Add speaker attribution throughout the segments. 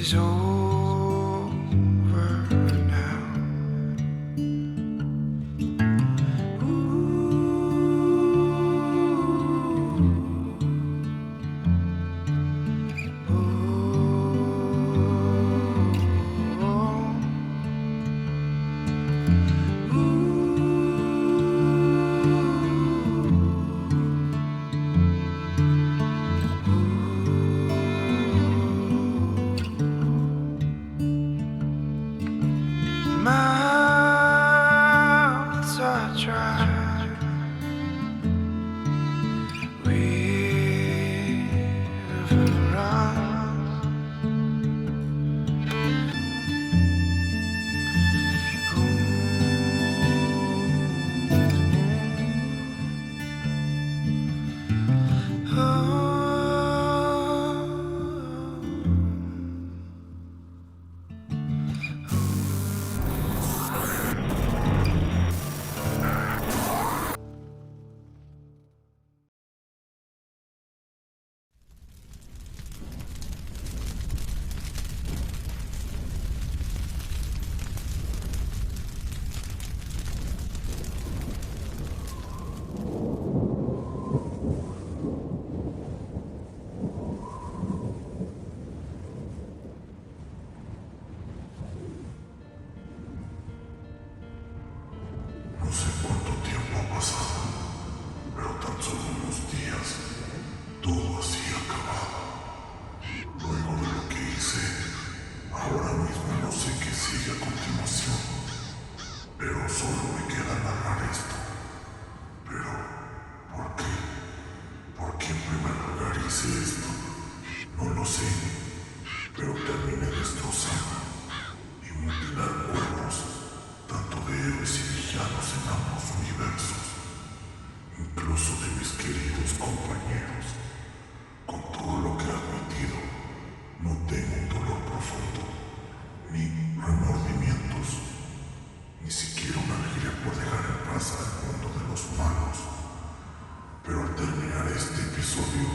Speaker 1: is over now. Mouths are dry, river runs.
Speaker 2: No sé cuánto tiempo ha pasado, pero tan solo unos días, todo así acabado. Luego de lo que hice, ahora mismo no sé qué sigue a continuación, pero solo me queda narrar esto. Pero, ¿por qué? ¿Por qué en primer lugar hice esto? No lo sé, pero terminé destrozando y mutilar cuerpos, tanto de héroes y villanos en ambos universos, incluso de mis queridos compañeros. Con todo lo que he admitido, no tengo un dolor profundo, ni remordimientos, ni siquiera una alegría por dejar en paz al mundo de los humanos. Pero al terminar este episodio,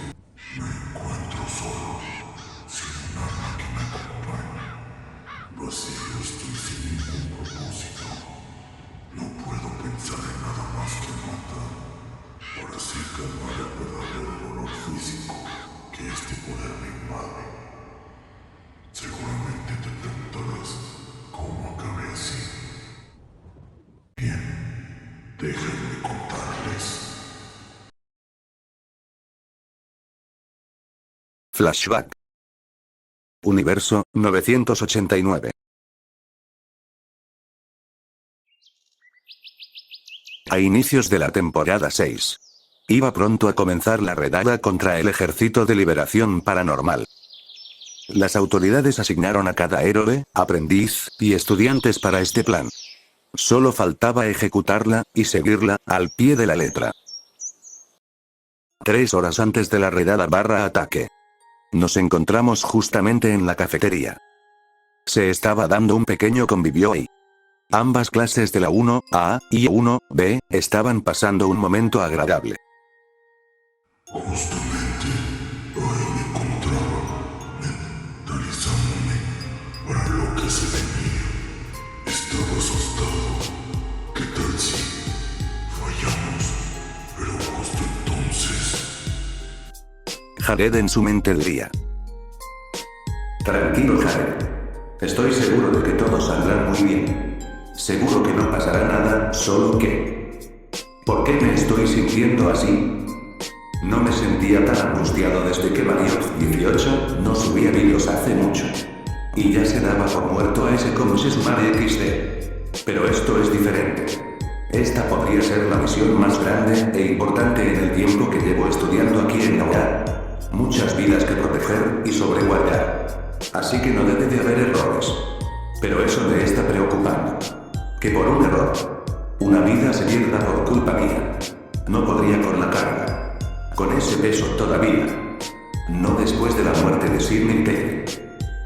Speaker 2: me encuentro solo, sin un alma que me acompañe. Vacío estoy sin ningún propósito. No puedo pensar en nada más que matar, para así calmar el verdadero dolor físico que este poder me invade. Seguramente te preguntarás cómo acabé así. Bien, déjenme contarles.
Speaker 3: Flashback. Universo 989. A inicios de la temporada 6. Iba pronto a comenzar la redada contra el Ejército de Liberación Paranormal. Las autoridades asignaron a cada héroe, aprendiz y estudiantes para este plan. Solo faltaba ejecutarla y seguirla al pie de la letra. 3 horas antes de la redada / ataque. Nos encontramos justamente en la cafetería. Se estaba dando un pequeño convivio y ambas clases de la 1A y 1B estaban pasando un momento agradable.
Speaker 2: Justamente ahí me encontraba, mentalizándome para lo que se venía. Estaba asustado. ¿Qué tal si fallamos? Pero justo entonces...
Speaker 3: Jared en su mente diría: tranquilo, Jared. Estoy seguro de que todo saldrá muy bien. Seguro que no pasará nada, solo que... ¿por qué me estoy sintiendo así? No me sentía tan angustiado desde que Mario 18 no subía vídeos hace mucho. Y ya se daba por muerto a ese como se sumare XD. Pero esto es diferente. Esta podría ser la misión más grande e importante en el tiempo que llevo estudiando aquí en la UA. Muchas vidas que proteger y sobreguardar. Así que no debe de haber errores. Pero eso me está preocupando. Que por un error, una vida se pierda por culpa mía. No podría con la carga. Con ese peso todavía. No después de la muerte de Sidney Taylor.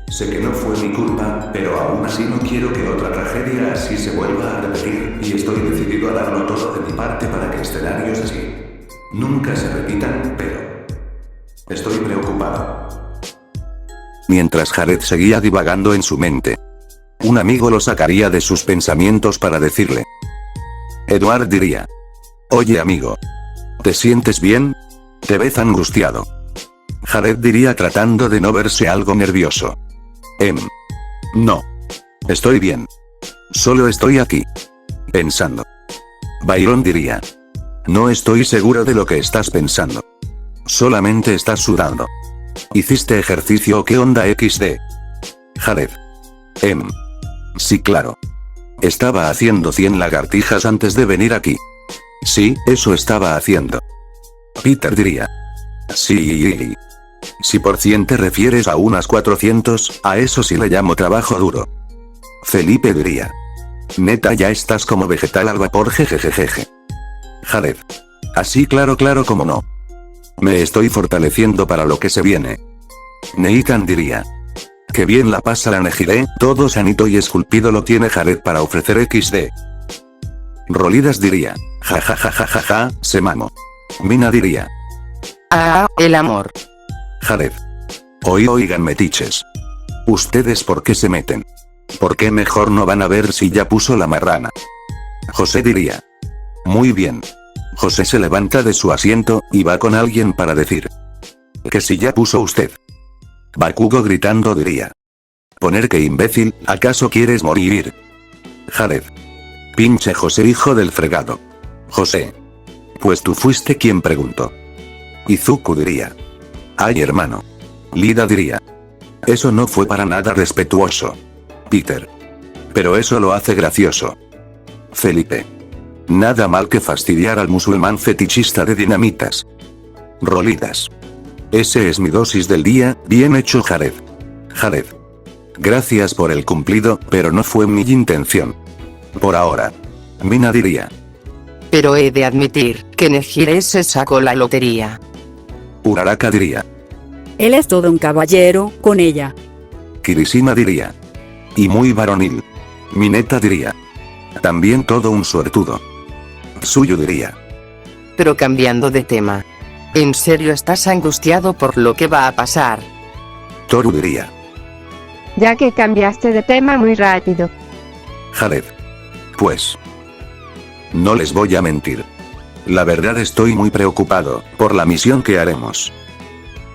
Speaker 3: Sé que no fue mi culpa, pero aún así no quiero que otra tragedia así se vuelva a repetir, y estoy decidido a darlo todo de mi parte para que escenarios así nunca se repitan, pero estoy preocupado. Mientras Jared seguía divagando en su mente. Un amigo lo sacaría de sus pensamientos para decirle. Edward diría. Oye amigo. ¿Te sientes bien? Te ves angustiado. Jared diría tratando de no verse algo nervioso. No. Estoy bien. Solo estoy aquí. Pensando. Byron diría. No estoy seguro de lo que estás pensando. Solamente estás sudando. ¿Hiciste ejercicio o qué onda XD? Jared. Sí, claro. Estaba haciendo 100 lagartijas antes de venir aquí. Sí, eso estaba haciendo. Peter diría. Sí. Si por 100 te refieres a unas 400, a eso sí le llamo trabajo duro. Felipe diría. Neta, ya estás como vegetal al vapor, jejejeje. Jared. Así claro como no. Me estoy fortaleciendo para lo que se viene. Nathan diría. Que bien la pasa la Nejire, todo sanito y esculpido lo tiene Jared para ofrecer XD. Rolidas diría. Ja, se mamo. Mina diría.
Speaker 4: Ah, el amor.
Speaker 3: Jared. Oigan metiches. ¿Ustedes por qué se meten? ¿Por qué mejor no van a ver si ya puso la marrana? José diría. Muy bien. José se levanta de su asiento, y va con alguien para decir. Que si ya puso usted. Bakugo gritando diría. Poner que imbécil, ¿acaso quieres morir? Jared. Pinche José hijo del fregado. José. Pues tú fuiste quien preguntó. Izuku diría. Ay hermano. Lida diría. Eso no fue para nada respetuoso. Peter. Pero eso lo hace gracioso. Felipe. Nada mal que fastidiar al musulmán fetichista de dinamitas. Rolidas. Ese es mi dosis del día, bien hecho Jared. Jared. Gracias por el cumplido, pero no fue mi intención. Por ahora. Mina diría.
Speaker 4: Pero he de admitir, que Nejire se sacó la lotería.
Speaker 3: Uraraka diría.
Speaker 5: Él es todo un caballero, con ella.
Speaker 3: Kirishima diría. Y muy varonil. Mineta diría. También todo un suertudo. Suyu diría.
Speaker 4: Pero cambiando de tema. ¿En serio estás angustiado por lo que va a pasar?
Speaker 3: Toru diría.
Speaker 6: Ya que cambiaste de tema muy rápido.
Speaker 3: Jared. Pues. No les voy a mentir. La verdad estoy muy preocupado, por la misión que haremos.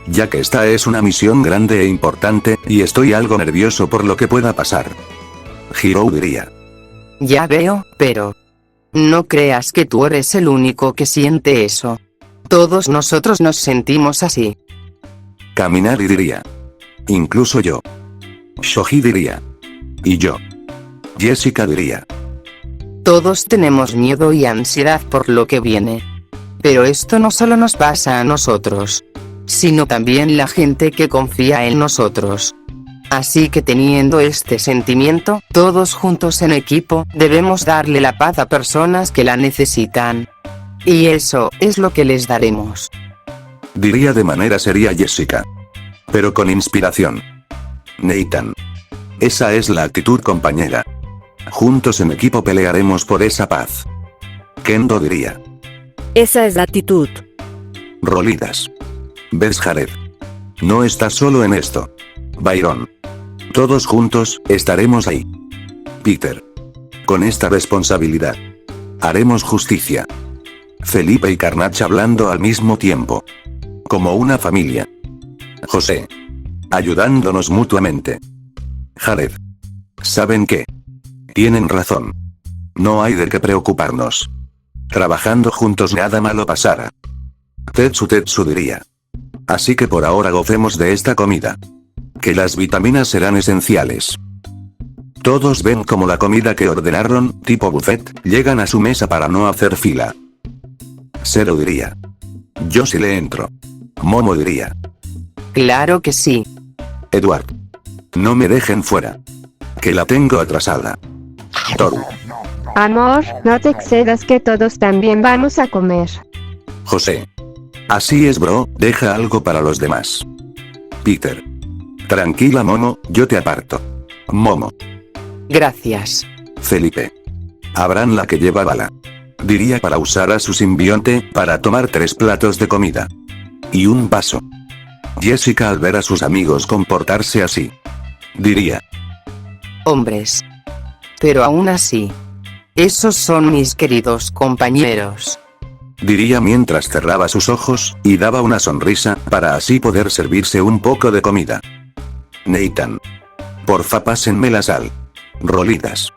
Speaker 3: Ya que esta es una misión grande e importante, y estoy algo nervioso por lo que pueda pasar. Hirou diría.
Speaker 4: Ya veo, pero... no creas que tú eres el único que siente eso. Todos nosotros nos sentimos así.
Speaker 3: Kaminari diría. Incluso yo. Shoji diría. Y yo. Jessica diría.
Speaker 4: Todos tenemos miedo y ansiedad por lo que viene. Pero esto no solo nos pasa a nosotros, sino también la gente que confía en nosotros. Así que teniendo este sentimiento, todos juntos en equipo, debemos darle la paz a personas que la necesitan. Y eso es lo que les daremos.
Speaker 3: Diría de manera seria Jessica. Pero con inspiración. Nathan. Esa es la actitud, compañera. Juntos en equipo pelearemos por esa paz. Kendo diría.
Speaker 5: Esa es la actitud.
Speaker 3: Rolidas. ¿Ves, Jared? No estás solo en esto. Byron. Todos juntos, estaremos ahí. Peter. Con esta responsabilidad. Haremos justicia. Felipe y Carnage hablando al mismo tiempo. Como una familia. José. Ayudándonos mutuamente. Jared. ¿Saben qué? Tienen razón. No hay de qué preocuparnos. Trabajando juntos nada malo pasará. Tetsu diría. Así que por ahora gocemos de esta comida. Que las vitaminas serán esenciales. Todos ven como la comida que ordenaron, tipo buffet, llegan a su mesa para no hacer fila. Zero diría. Yo sí le entro. Momo diría.
Speaker 4: Claro que sí.
Speaker 3: Edward. No me dejen fuera. Que la tengo atrasada. Toru.
Speaker 6: Amor, no te excedas que todos también vamos a comer.
Speaker 3: José. Así es, bro, deja algo para los demás. Peter. Tranquila, Momo, yo te aparto. Momo.
Speaker 4: Gracias.
Speaker 3: Felipe. Habrán la que lleva bala. Diría para usar a su simbionte, para tomar 3 platos de comida. Y un vaso. Jessica al ver a sus amigos comportarse así, diría,
Speaker 4: Hombres. Pero aún así. Esos son mis queridos compañeros.
Speaker 3: diría mientras cerraba sus ojos, y daba una sonrisa, para así poder servirse un poco de comida. Nathan. Porfa, pásenme la sal. Rolitas.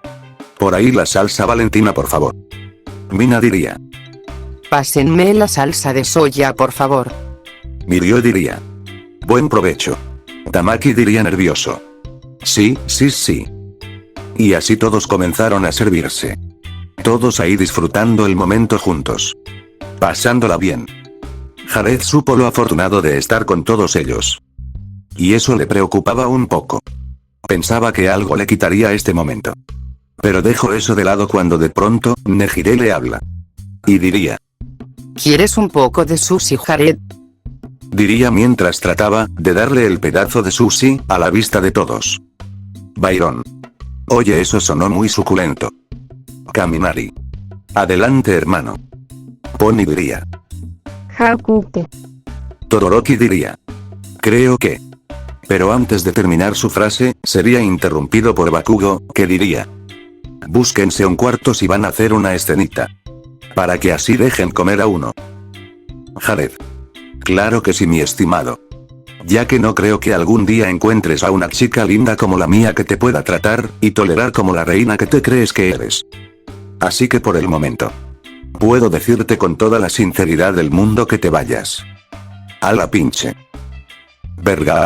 Speaker 3: Por ahí la salsa Valentina, por favor. Mina diría.
Speaker 4: Pásenme la salsa de soya, por favor.
Speaker 3: Mirio diría. Buen provecho. Tamaki diría nervioso. Sí, sí, sí. Y así todos comenzaron a servirse. Todos ahí disfrutando el momento juntos. Pasándola bien. Jared supo lo afortunado de estar con todos ellos. Y eso le preocupaba un poco. Pensaba que algo le quitaría este momento. Pero dejo eso de lado cuando de pronto, Nejire le habla. Y diría.
Speaker 4: ¿Quieres un poco de sushi, Jared?
Speaker 3: Diría mientras trataba de darle el pedazo de sushi a la vista de todos. Byron. Oye, eso sonó muy suculento. Kaminari. Adelante, hermano. Pony diría.
Speaker 6: Hakuke.
Speaker 3: Todoroki diría. Creo que. Pero antes de terminar su frase, sería interrumpido por Bakugo, que diría. Búsquense un cuarto si van a hacer una escenita. Para que así dejen comer a uno. Jared. Claro que sí, mi estimado. Ya que no creo que algún día encuentres a una chica linda como la mía que te pueda tratar y tolerar como la reina que te crees que eres. Así que por el momento. Puedo decirte con toda la sinceridad del mundo que te vayas. A la pinche. Verga.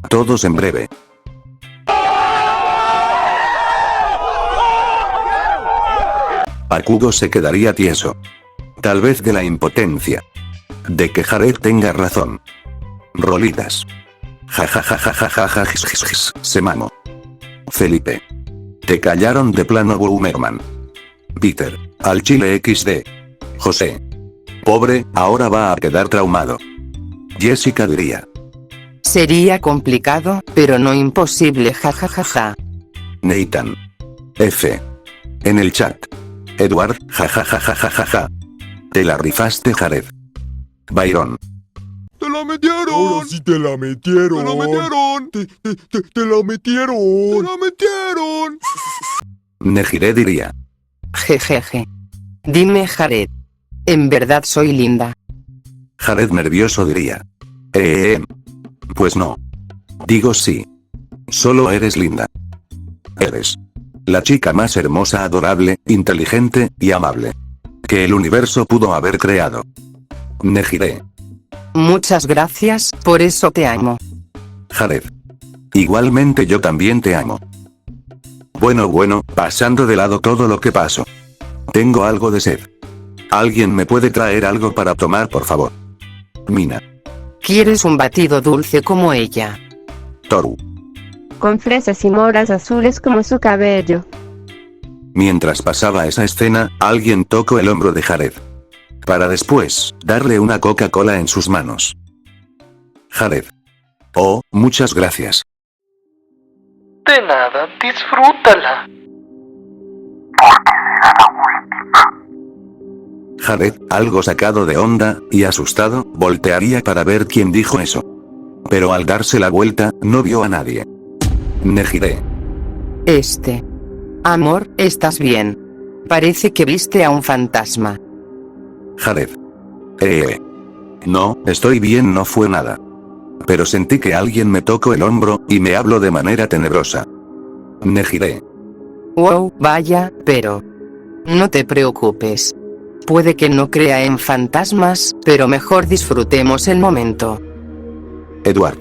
Speaker 3: Todos en breve. Bakugo se quedaría tieso. Tal vez de la impotencia. De que Jared tenga razón. Rolitas. Jajajajajajajajajajajaj. Se mamó. Felipe. Te callaron de plano, Boomerman. Peter. Al chile XD. José. Pobre, ahora va a quedar traumado. Jessica diría.
Speaker 4: Sería complicado, pero no imposible, jajajaja.
Speaker 3: Nathan. F. En el chat. Edward, jajajajajajaja. Te la rifaste, Jared. Byron.
Speaker 7: ¡Te la metieron!
Speaker 8: Ahora sí te la metieron.
Speaker 7: ¡Te la metieron!
Speaker 8: Te la metieron.
Speaker 7: ¡Te la metieron!
Speaker 3: Nejire diría.
Speaker 4: Jejeje. Dime, Jared. En verdad soy linda.
Speaker 3: Jared nervioso diría. Pues no. Digo sí. Solo eres linda. Eres la chica más hermosa, adorable, inteligente y amable que el universo pudo haber creado. Nejire.
Speaker 4: Muchas gracias, por eso te amo.
Speaker 3: Jared. Igualmente yo también te amo. Bueno, pasando de lado todo lo que pasó. Tengo algo de sed. ¿Alguien me puede traer algo para tomar, por favor? Mina.
Speaker 4: ¿Quieres un batido dulce como ella?
Speaker 3: Toru.
Speaker 6: Con fresas y moras azules como su cabello.
Speaker 3: Mientras pasaba esa escena, alguien tocó el hombro de Jared. Para después, darle una Coca-Cola en sus manos. Jared. Oh, muchas gracias.
Speaker 1: De nada, disfrútala.
Speaker 3: Jared, algo sacado de onda, y asustado, voltearía para ver quién dijo eso. Pero al darse la vuelta, no vio a nadie. Nejire.
Speaker 4: Amor, ¿estás bien? Parece que viste a un fantasma.
Speaker 3: Jared. No, estoy bien, no fue nada. Pero sentí que alguien me tocó el hombro, y me habló de manera tenebrosa. Nejire.
Speaker 4: Wow, vaya, pero... No te preocupes. Puede que no crea en fantasmas, pero mejor disfrutemos el momento.
Speaker 3: Edward.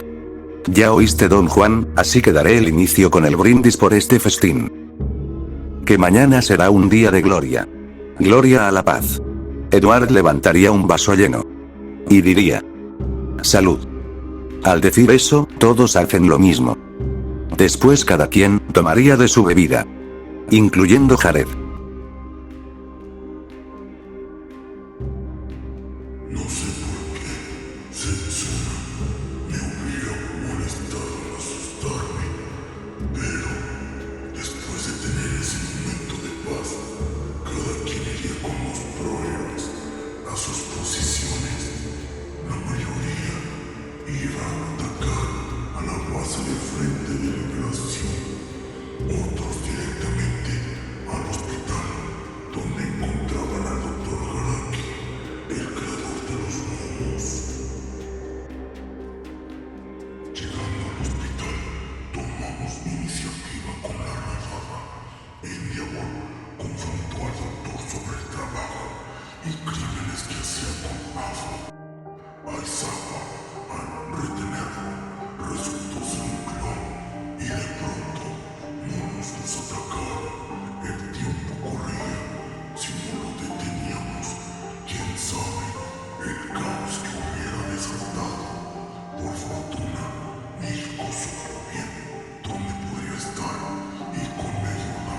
Speaker 3: Ya oíste, don Juan, así que daré el inicio con el brindis por este festín. Que mañana será un día de gloria. Gloria a la paz. Edward levantaría un vaso lleno. Y diría. Salud. Al decir eso, todos hacen lo mismo. Después cada quien tomaría de su bebida. Incluyendo Jared.
Speaker 2: No sé por qué Setsuna me obliga a molestar al asustarme, pero después de tener ese momento de paz, cada quien iría con los problemas, misiones. La mayoría iban a atacar a la base de Frente de Liberación, otros directamente al hospital, donde encontraban al Dr. Haraki, el creador de los gnomos. Llegando al hospital, tomamos iniciativa con la redada. Endeavor confrontó al doctor sobre el trabajo y crímenes que hacía con Afro. Aizawa, al retenerlo, resultó ser un clon y de pronto monos nos atacaron. El tiempo corría. Si no lo deteníamos, quién sabe el caos que hubiera desatado. Por fortuna, Mirko supo bien dónde podría estar y con mi ayuda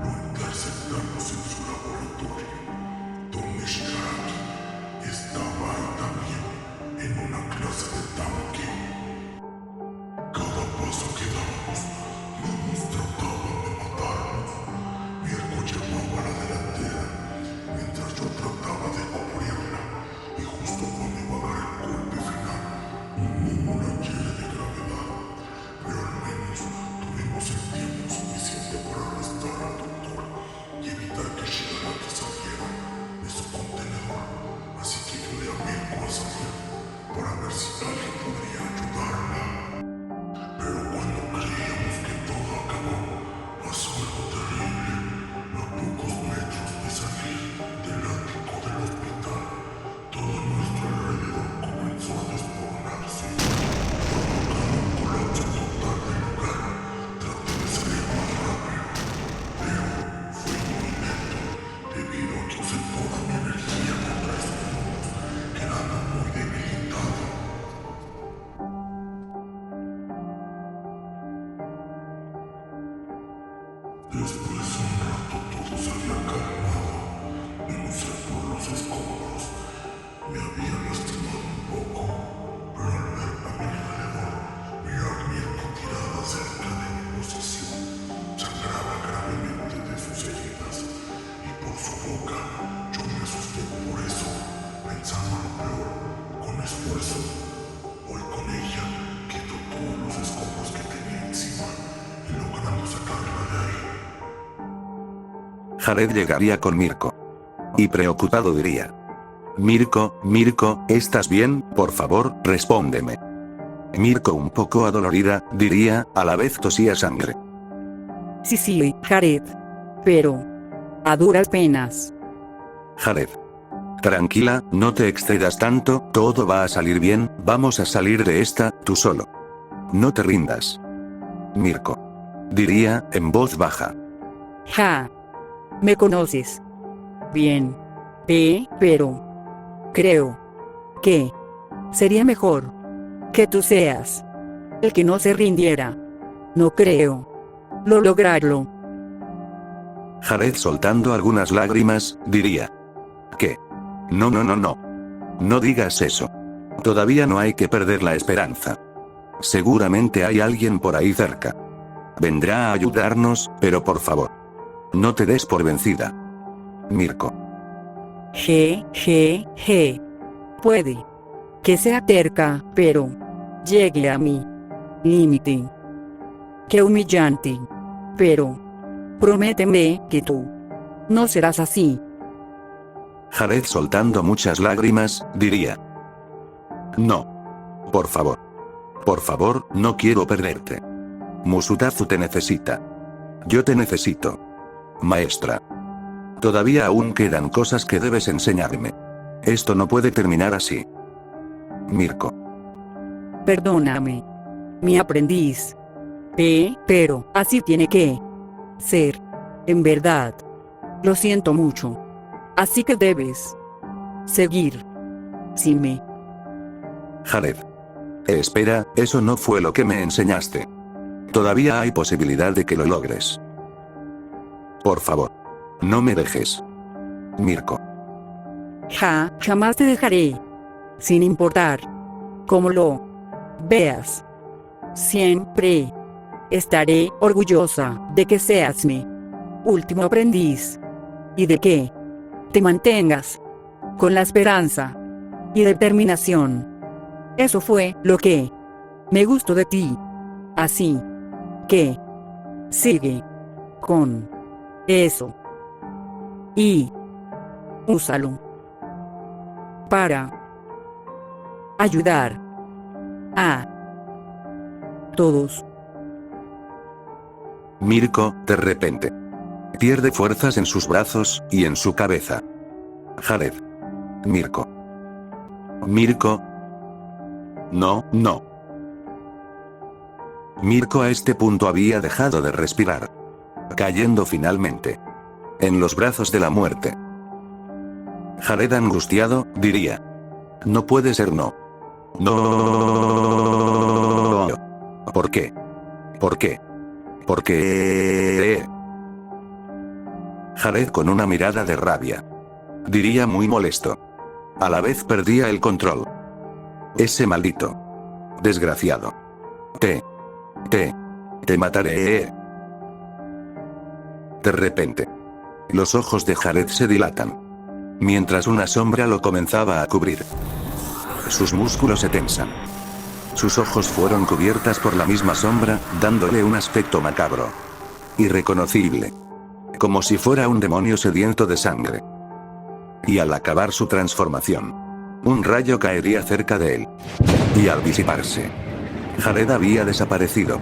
Speaker 2: lo interceptamos en su laboratorio, donde Shigaraki estaba ahí también en una clase de tanque. Cada paso que dábamos, nos trataban de matarnos. Mirko llevaba la delantera, mientras yo trataba de cubrirla, y justo cuando iba a dar el golpe final, un mono la hiere de gravedad. Pero al menos tuvimos el tiempo suficiente para arrestar al doctor y evitar que Shigaraki saliera de su contenedor. Así que ayudé a Mirko a salir para ver si alguien podría ayudarla. Pero cuando creíamos que todo acabó, pasó algo terrible. A pocos metros de salir del ático del hospital, todo nuestro alrededor comenzó a desmoronarse, provocando un colapso total del lugar. Traté de salir más rápido, pero fue muy lento debido a que usé toda mi energía contra estos monos, quedando muy debilitado. Después de un rato todo se había calmado. Me sé por los escombros. Me había lastimado un poco, pero al ver a mi alrededor, vi a Mirko tirada cerca de mi posición. Sangraba gravemente de sus heridas y por su boca. Yo me asusté por eso, pensando lo peor. Con esfuerzo, voy con ella, quito todos los escombros que tenía encima y logramos sacarla de ahí.
Speaker 3: Jared llegaría con Mirko. Y preocupado diría: Mirko, ¿estás bien? Por favor, respóndeme. Mirko, un poco adolorida, diría, a la vez tosía sangre.
Speaker 5: Sí, Jared. Pero a duras penas.
Speaker 3: Jared: tranquila, no te excedas tanto, todo va a salir bien, vamos a salir de esta, tú solo. No te rindas. Mirko: diría, en voz baja.
Speaker 5: Ja. Me conoces. Bien. Pero creo que sería mejor que tú seas el que no se rindiera. No creo lograrlo.
Speaker 3: Jared, soltando algunas lágrimas, diría: ¿qué? No. No digas eso. Todavía no hay que perder la esperanza. Seguramente hay alguien por ahí cerca. Vendrá a ayudarnos, pero por favor, no te des por vencida. Mirko:
Speaker 5: Puede que sea terca, pero llegue a mi límite. Qué humillante. Pero prométeme que tú no serás así.
Speaker 3: Jared, soltando muchas lágrimas, diría: no. Por favor. Por favor, no quiero perderte. Musutazu te necesita. Yo te necesito. Maestra. Todavía aún quedan cosas que debes enseñarme. Esto no puede terminar así. Mirko:
Speaker 5: Perdóname, mi aprendiz. Pero así tiene que ser. En verdad. Lo siento mucho. Así que debes seguir. Sin mí.
Speaker 3: Jared: espera, eso no fue lo que me enseñaste. Todavía hay posibilidad de que lo logres. Por favor, no me dejes. Mirko:
Speaker 5: Jamás te dejaré. Sin importar cómo lo veas. Siempre estaré orgullosa de que seas mi último aprendiz. Y de que te mantengas con la esperanza y determinación. Eso fue lo que me gustó de ti. Así que sigue con eso y úsalo para ayudar a todos.
Speaker 3: Mirko, de repente, pierde fuerzas en sus brazos y en su cabeza. Jared. Mirko. Mirko. No, no. Mirko a este punto había dejado de respirar, cayendo finalmente en los brazos de la muerte. Jared angustiado, diría: no puede ser, no. No. ¿Por qué? ¿Por qué? ¿Por qué? Jared con una mirada de rabia, diría muy molesto. A la vez perdía el control. Ese maldito desgraciado. Te mataré. De repente, los ojos de Jared se dilatan, mientras una sombra lo comenzaba a cubrir. Sus músculos se tensan. Sus ojos fueron cubiertas por la misma sombra, dándole un aspecto macabro, irreconocible, como si fuera un demonio sediento de sangre. Y al acabar su transformación, un rayo caería cerca de él. Y al disiparse, Jared había desaparecido.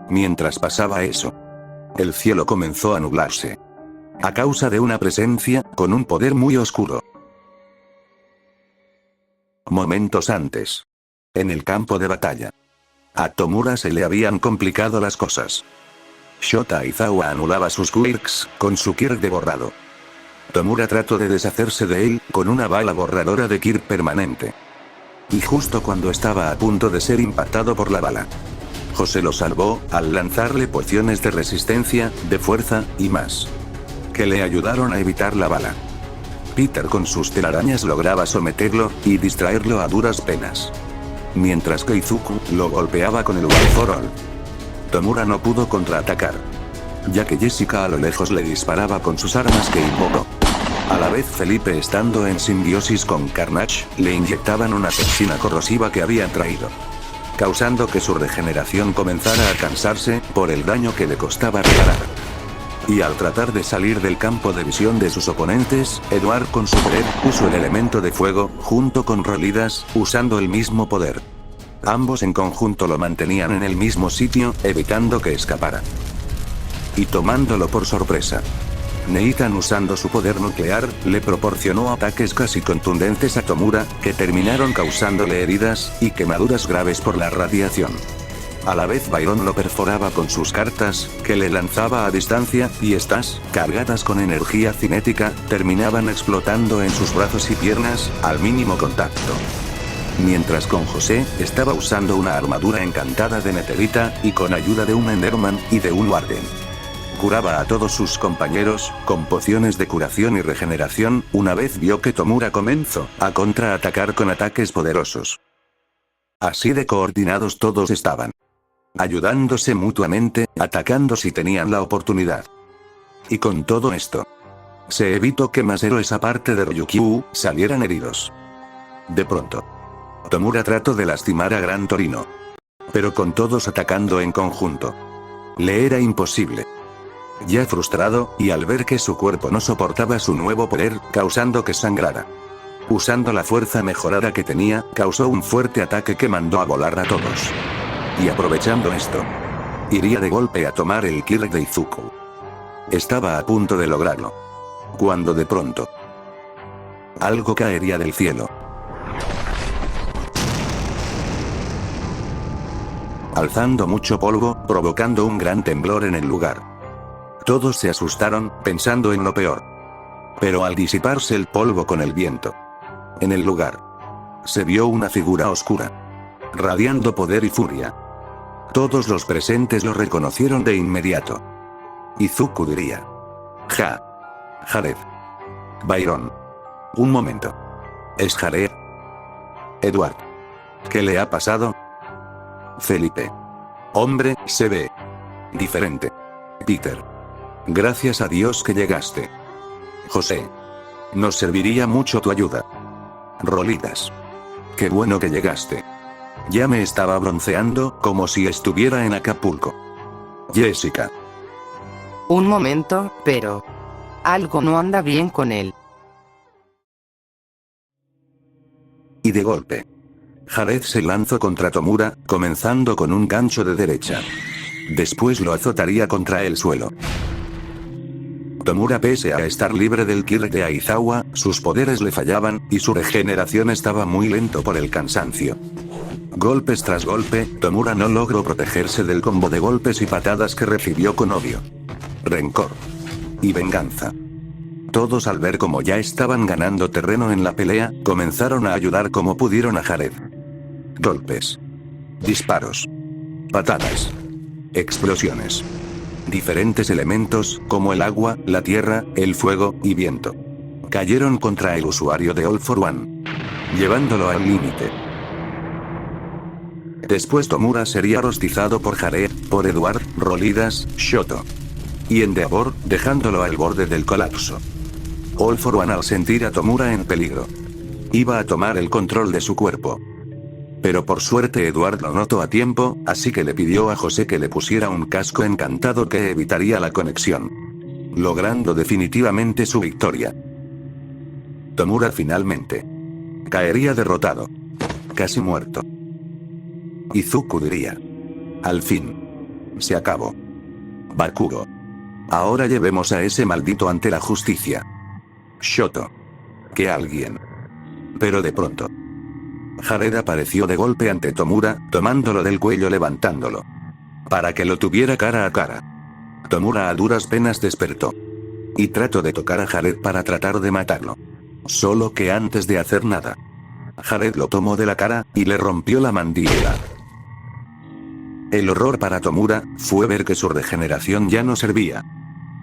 Speaker 3: Mientras pasaba eso, el cielo comenzó a nublarse, a causa de una presencia con un poder muy oscuro. Momentos antes, en el campo de batalla, a Tomura se le habían complicado las cosas. Shota Aizawa anulaba sus quirks con su quirk de borrado. Tomura trató de deshacerse de él con una bala borradora de quirk permanente. Y justo cuando estaba a punto de ser impactado por la bala, José lo salvó al lanzarle pociones de resistencia, de fuerza y más, que le ayudaron a evitar la bala. Peter con sus telarañas lograba someterlo y distraerlo a duras penas, mientras que Izuku lo golpeaba con el One for All. Tomura no pudo contraatacar, ya que Jessica a lo lejos le disparaba con sus armas que invocó. A la vez Felipe, estando en simbiosis con Carnage, le inyectaban una toxina corrosiva que habían traído, causando que su regeneración comenzara a cansarse por el daño que le costaba reparar. Y al tratar de salir del campo de visión de sus oponentes, Edward con su poder usó el elemento de fuego, junto con Rolidas, usando el mismo poder. Ambos en conjunto lo mantenían en el mismo sitio, evitando que escapara. Y tomándolo por sorpresa, Neitan, usando su poder nuclear, le proporcionó ataques casi contundentes a Tomura, que terminaron causándole heridas y quemaduras graves por la radiación. A la vez Byron lo perforaba con sus cartas, que le lanzaba a distancia, y estas, cargadas con energía cinética, terminaban explotando en sus brazos y piernas, al mínimo contacto. Mientras con José, estaba usando una armadura encantada de meteorita, y con ayuda de un Enderman y de un Warden, curaba a todos sus compañeros, con pociones de curación y regeneración, una vez vio que Tomura comenzó a contraatacar con ataques poderosos. Así de coordinados todos estaban, ayudándose mutuamente, atacando si tenían la oportunidad. Y con todo esto, se evitó que más héroes aparte de Ryukyu salieran heridos. De pronto, Tomura trató de lastimar a Gran Torino, pero con todos atacando en conjunto, le era imposible. Ya frustrado, y al ver que su cuerpo no soportaba su nuevo poder, causando que sangrara, usando la fuerza mejorada que tenía, causó un fuerte ataque que mandó a volar a todos. Y aprovechando esto, iría de golpe a tomar el Kirk de Izuku. Estaba a punto de lograrlo, cuando de pronto, algo caería del cielo, alzando mucho polvo, provocando un gran temblor en el lugar. Todos se asustaron, pensando en lo peor. Pero al disiparse el polvo con el viento, en el lugar, se vio una figura oscura, radiando poder y furia. Todos los presentes lo reconocieron de inmediato. Izuku diría: Jared. Byron. Un momento. ¿Es Jared? Edward. ¿Qué le ha pasado? Felipe. Hombre, se ve diferente. Peter. Gracias a Dios que llegaste. José. Nos serviría mucho tu ayuda. Rolidas. Qué bueno que llegaste. Ya me estaba bronceando como si estuviera en Acapulco. Jessica.
Speaker 4: Un momento, pero... algo no anda bien con él.
Speaker 3: Y de golpe, Jared se lanzó contra Tomura, comenzando con un gancho de derecha. Después lo azotaría contra el suelo. Tomura, pese a estar libre del ki de Aizawa, sus poderes le fallaban, y su regeneración estaba muy lento por el cansancio. Golpes tras golpe, Tomura no logró protegerse del combo de golpes y patadas que recibió con odio, rencor y venganza. Todos, al ver cómo ya estaban ganando terreno en la pelea, comenzaron a ayudar como pudieron a Jared. Golpes, disparos, patadas, explosiones. Diferentes elementos, como el agua, la tierra, el fuego y viento, cayeron contra el usuario de All for One, llevándolo al límite. Después Tomura sería rostizado por Jared, por Edward, Rolidas, Shoto y Endeavor, dejándolo al borde del colapso. All for One, al sentir a Tomura en peligro, iba a tomar el control de su cuerpo. Pero por suerte Edward lo notó a tiempo, así que le pidió a José que le pusiera un casco encantado que evitaría la conexión, logrando definitivamente su victoria. Tomura finalmente caería derrotado, casi muerto. Izuku diría: al fin, se acabó. Bakugo, ahora llevemos a ese maldito ante la justicia. Shoto, que alguien. Pero de pronto, Jared apareció de golpe ante Tomura, tomándolo del cuello, levantándolo para que lo tuviera cara a cara. Tomura a duras penas despertó y trató de tocar a Jared para tratar de matarlo. Solo que antes de hacer nada, Jared lo tomó de la cara y le rompió la mandíbula. El horror para Tomura fue ver que su regeneración ya no servía,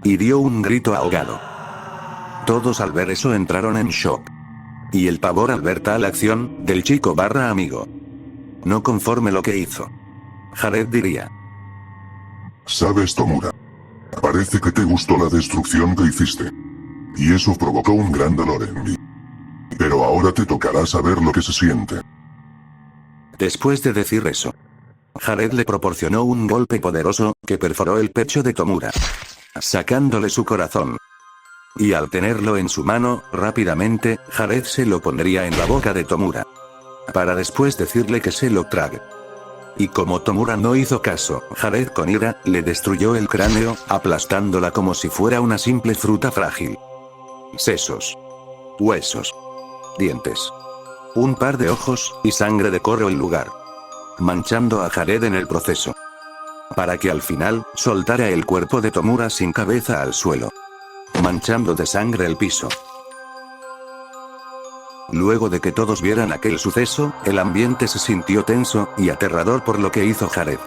Speaker 3: y dio un grito ahogado. Todos al ver eso entraron en shock. Y el pavor al ver tal acción, del chico barra amigo. No conforme lo que hizo, Jared diría:
Speaker 2: ¿Sabes, Tomura? Parece que te gustó la destrucción que hiciste. Y eso provocó un gran dolor en mí. Pero ahora te tocará saber lo que se siente.
Speaker 3: Después de decir eso, Jared le proporcionó un golpe poderoso, que perforó el pecho de Tomura, sacándole su corazón. Y al tenerlo en su mano, rápidamente, Jared se lo pondría en la boca de Tomura, para después decirle que se lo trague. Y como Tomura no hizo caso, Jared con ira, le destruyó el cráneo, aplastándola como si fuera una simple fruta frágil. Sesos, huesos, dientes, un par de ojos, y sangre decoró el lugar, manchando a Jared en el proceso, para que al final, soltara el cuerpo de Tomura sin cabeza al suelo, manchando de sangre el piso. Luego de que todos vieran aquel suceso, el ambiente se sintió tenso y aterrador por lo que hizo Jared.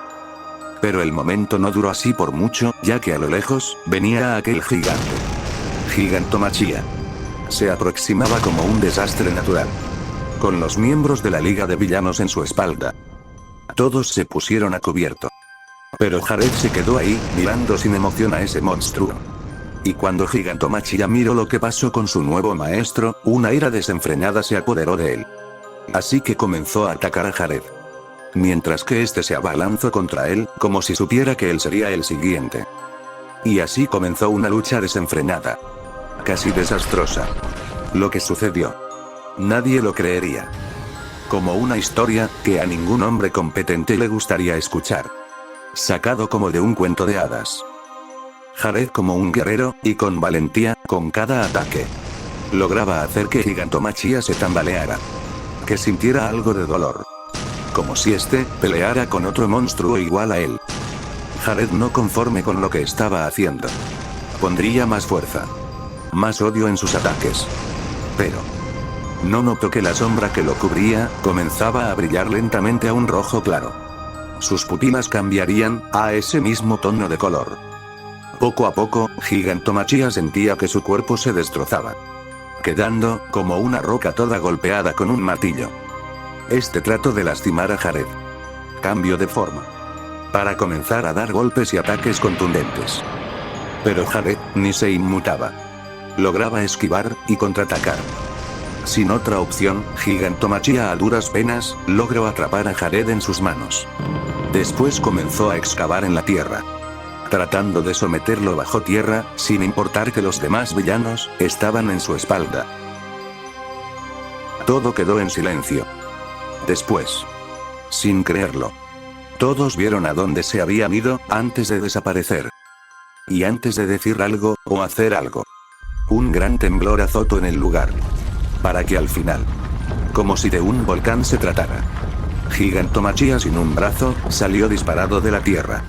Speaker 3: Pero el momento no duró así por mucho, ya que a lo lejos, venía aquel gigante. Gigantomachia. Se aproximaba como un desastre natural, con los miembros de la Liga de Villanos en su espalda. Todos se pusieron a cubierto. Pero Jared se quedó ahí, mirando sin emoción a ese monstruo. Y cuando Gigantomachia miró lo que pasó con su nuevo maestro, una ira desenfrenada se apoderó de él. Así que comenzó a atacar a Jared, mientras que este se abalanzó contra él, como si supiera que él sería el siguiente. Y así comenzó una lucha desenfrenada, casi desastrosa. Lo que sucedió, nadie lo creería. Como una historia que a ningún hombre competente le gustaría escuchar. Sacado como de un cuento de hadas. Jared, como un guerrero, y con valentía, con cada ataque, lograba hacer que Gigantomachia se tambaleara, que sintiera algo de dolor, como si este peleara con otro monstruo igual a él. Jared, no conforme con lo que estaba haciendo, pondría más fuerza, más odio en sus ataques. Pero no notó que la sombra que lo cubría comenzaba a brillar lentamente a un rojo claro. Sus pupilas cambiarían a ese mismo tono de color. Poco a poco, Gigantomachia sentía que su cuerpo se destrozaba, quedando como una roca toda golpeada con un martillo. Este trató de lastimar a Jared. Cambio de forma, para comenzar a dar golpes y ataques contundentes. Pero Jared ni se inmutaba. Lograba esquivar y contraatacar. Sin otra opción, Gigantomachia a duras penas, logró atrapar a Jared en sus manos. Después comenzó a excavar en la tierra, tratando de someterlo bajo tierra, sin importar que los demás villanos estaban en su espalda. Todo quedó en silencio. Después, sin creerlo, todos vieron a dónde se habían ido antes de desaparecer. Y antes de decir algo, o hacer algo, un gran temblor azotó en el lugar. Para que al final, como si de un volcán se tratara, Gigantomachia sin un brazo, salió disparado de la tierra.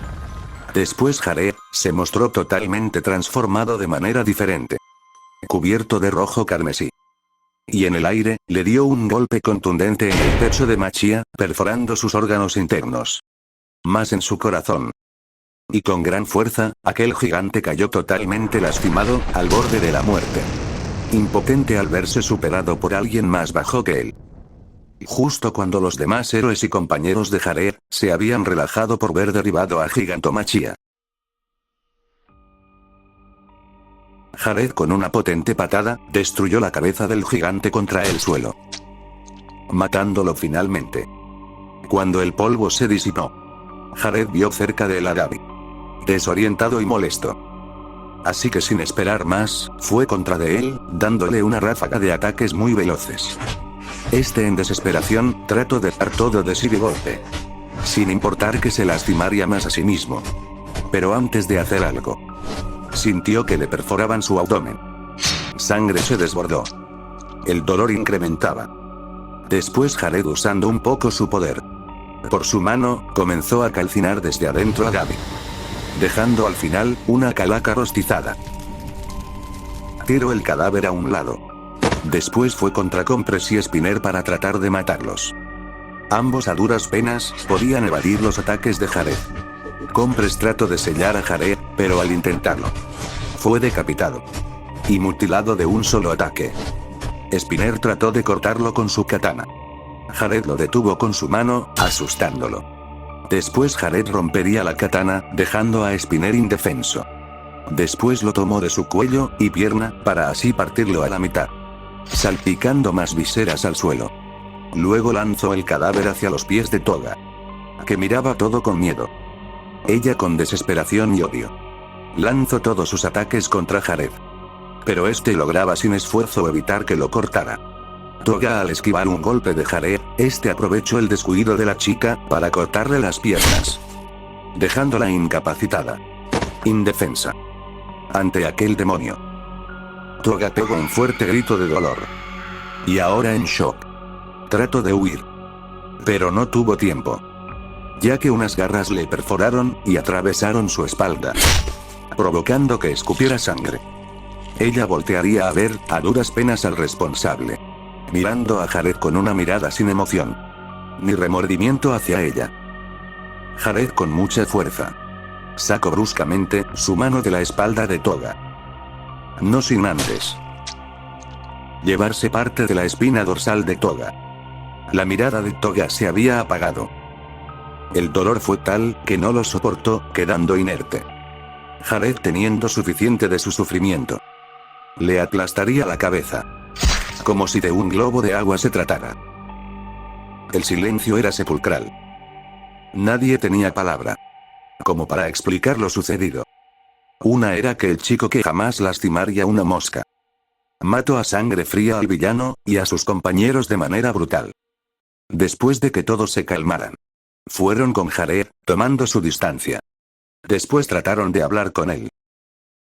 Speaker 3: Después Jared se mostró totalmente transformado de manera diferente, cubierto de rojo carmesí. Y en el aire, le dio un golpe contundente en el pecho de Machia, perforando sus órganos internos. Más en su corazón. Y con gran fuerza, aquel gigante cayó totalmente lastimado, al borde de la muerte. Impotente al verse superado por alguien más bajo que él. Justo cuando los demás héroes y compañeros de Jared se habían relajado por ver derribado a Gigantomachia. Jared con una potente patada, destruyó la cabeza del gigante contra el suelo, matándolo finalmente. Cuando el polvo se disipó, Jared vio cerca de él a Gaby, desorientado y molesto. Así que sin esperar más, fue contra de él, dándole una ráfaga de ataques muy veloces. En desesperación, trató de dar todo de sí de golpe, sin importar que se lastimaría más a sí mismo. Pero antes de hacer algo, sintió que le perforaban su abdomen. Sangre se desbordó. El dolor incrementaba. Después Jared, usando un poco su poder por su mano, comenzó a calcinar desde adentro a Gaby, dejando al final una calaca rostizada. Tiró el cadáver a un lado. Después fue contra Compress y Spinner para tratar de matarlos. Ambos a duras penas podían evadir los ataques de Jared. Compress trató de sellar a Jared, pero al intentarlo, fue decapitado y mutilado de un solo ataque. Spinner trató de cortarlo con su katana. Jared lo detuvo con su mano, asustándolo. Después Jared rompería la katana, dejando a Spinner indefenso. Después lo tomó de su cuello y pierna, para así partirlo a la mitad, salpicando más viseras al suelo. Luego lanzó el cadáver hacia los pies de Toga, que miraba todo con miedo. Ella con desesperación y odio lanzó todos sus ataques contra Jared, pero este lograba sin esfuerzo evitar que lo cortara. Toga al esquivar un golpe de Jared, aprovechó el descuido de la chica para cortarle las piernas, dejándola incapacitada, indefensa ante aquel demonio. Toga pegó un fuerte grito de dolor. Y ahora en shock, trató de huir, pero no tuvo tiempo, ya que unas garras le perforaron y atravesaron su espalda, provocando que escupiera sangre. Ella voltearía a ver, a duras penas, al responsable, mirando a Jared con una mirada sin emoción ni remordimiento hacia ella. Jared con mucha fuerza sacó bruscamente su mano de la espalda de Toga, no sin antes llevarse parte de la espina dorsal de Toga. La mirada de Toga se había apagado. El dolor fue tal que no lo soportó, quedando inerte. Jared, teniendo suficiente de su sufrimiento, le aplastaría la cabeza, como si de un globo de agua se tratara. El silencio era sepulcral. Nadie tenía palabra como para explicar lo sucedido. Una era que el chico que jamás lastimaría una mosca mató a sangre fría al villano y a sus compañeros de manera brutal. Después de que todos se calmaran, fueron con Jared, tomando su distancia. Después trataron de hablar con él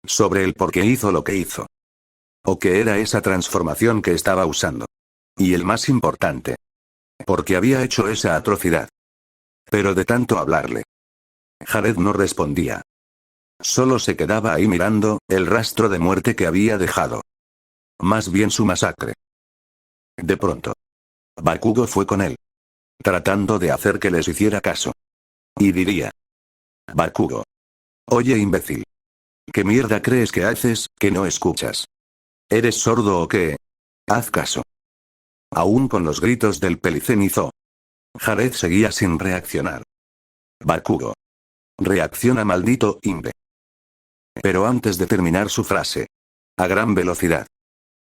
Speaker 3: sobre el por qué hizo lo que hizo, o qué era esa transformación que estaba usando. Y el más importante, por qué había hecho esa atrocidad. Pero de tanto hablarle, Jared no respondía. Solo se quedaba ahí mirando el rastro de muerte que había dejado. Más bien su masacre. De pronto, Bakugo fue con él, tratando de hacer que les hiciera caso. Y diría: Bakugo, oye imbécil, ¿qué mierda crees que haces, que no escuchas? ¿Eres sordo o qué? Haz caso. Aún con los gritos del pelicenizo, Jared seguía sin reaccionar. Bakugo, reacciona, maldito imbe. Pero antes de terminar su frase, a gran velocidad,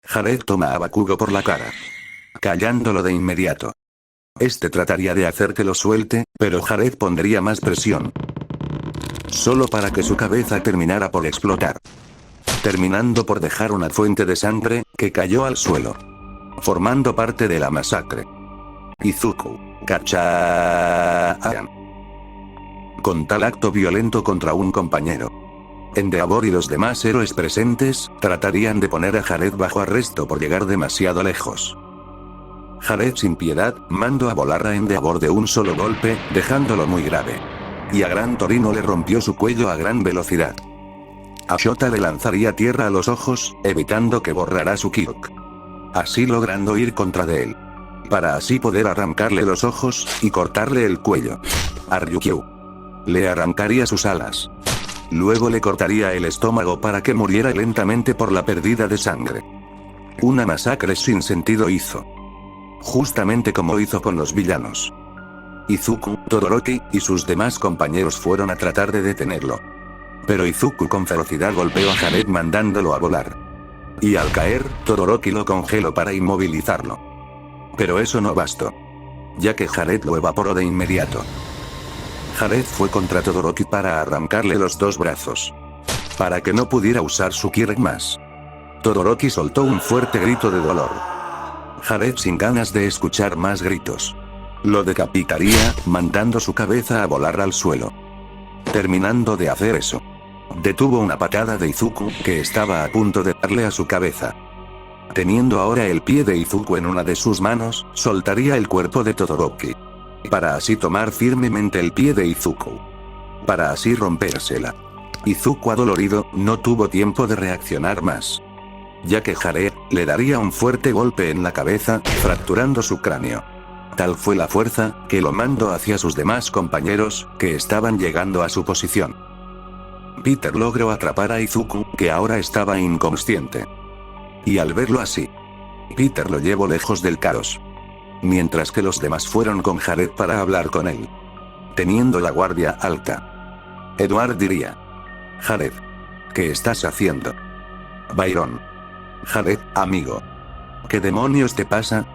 Speaker 3: Jared toma a Bakugo por la cara, callándolo de inmediato. Este trataría de hacer que lo suelte, pero Jared pondría más presión, solo para que su cabeza terminara por explotar, terminando por dejar una fuente de sangre que cayó al suelo, formando parte de la masacre. Izuku, ¿cachai? Con tal acto violento contra un compañero, Endeavor y los demás héroes presentes tratarían de poner a Jared bajo arresto por llegar demasiado lejos. Jared sin piedad mandó a volar a Endeavor de un solo golpe, dejándolo muy grave. Y a Gran Torino le rompió su cuello a gran velocidad. A Shota le lanzaría tierra a los ojos, evitando que borrara su Kyuk, así logrando ir contra de él, para así poder arrancarle los ojos y cortarle el cuello. A Ryukyu le arrancaría sus alas. Luego le cortaría el estómago para que muriera lentamente por la pérdida de sangre. Una masacre sin sentido hizo, justamente como hizo con los villanos. Izuku, Todoroki y sus demás compañeros fueron a tratar de detenerlo. Pero Izuku con ferocidad golpeó a Jared mandándolo a volar. Y al caer, Todoroki lo congeló para inmovilizarlo. Pero eso no bastó, ya que Jared lo evaporó de inmediato. Jared fue contra Todoroki para arrancarle los dos brazos, para que no pudiera usar su Kyurem más. Todoroki soltó un fuerte grito de dolor. Jared, sin ganas de escuchar más gritos, lo decapitaría, mandando su cabeza a volar al suelo. Terminando de hacer eso, detuvo una patada de Izuku que estaba a punto de darle a su cabeza. Teniendo ahora el pie de Izuku en una de sus manos, soltaría el cuerpo de Todoroki, para así tomar firmemente el pie de Izuku, para así rompérsela. Izuku, adolorido, no tuvo tiempo de reaccionar más, ya que Jared le daría un fuerte golpe en la cabeza, fracturando su cráneo. Tal fue la fuerza que lo mandó hacia sus demás compañeros, que estaban llegando a su posición. Peter logró atrapar a Izuku, que ahora estaba inconsciente. Y al verlo así, Peter lo llevó lejos del caos, mientras que los demás fueron con Jared para hablar con él, teniendo la guardia alta. Edward diría: Jared, ¿qué estás haciendo? Byron: Jared, amigo, ¿qué demonios te pasa?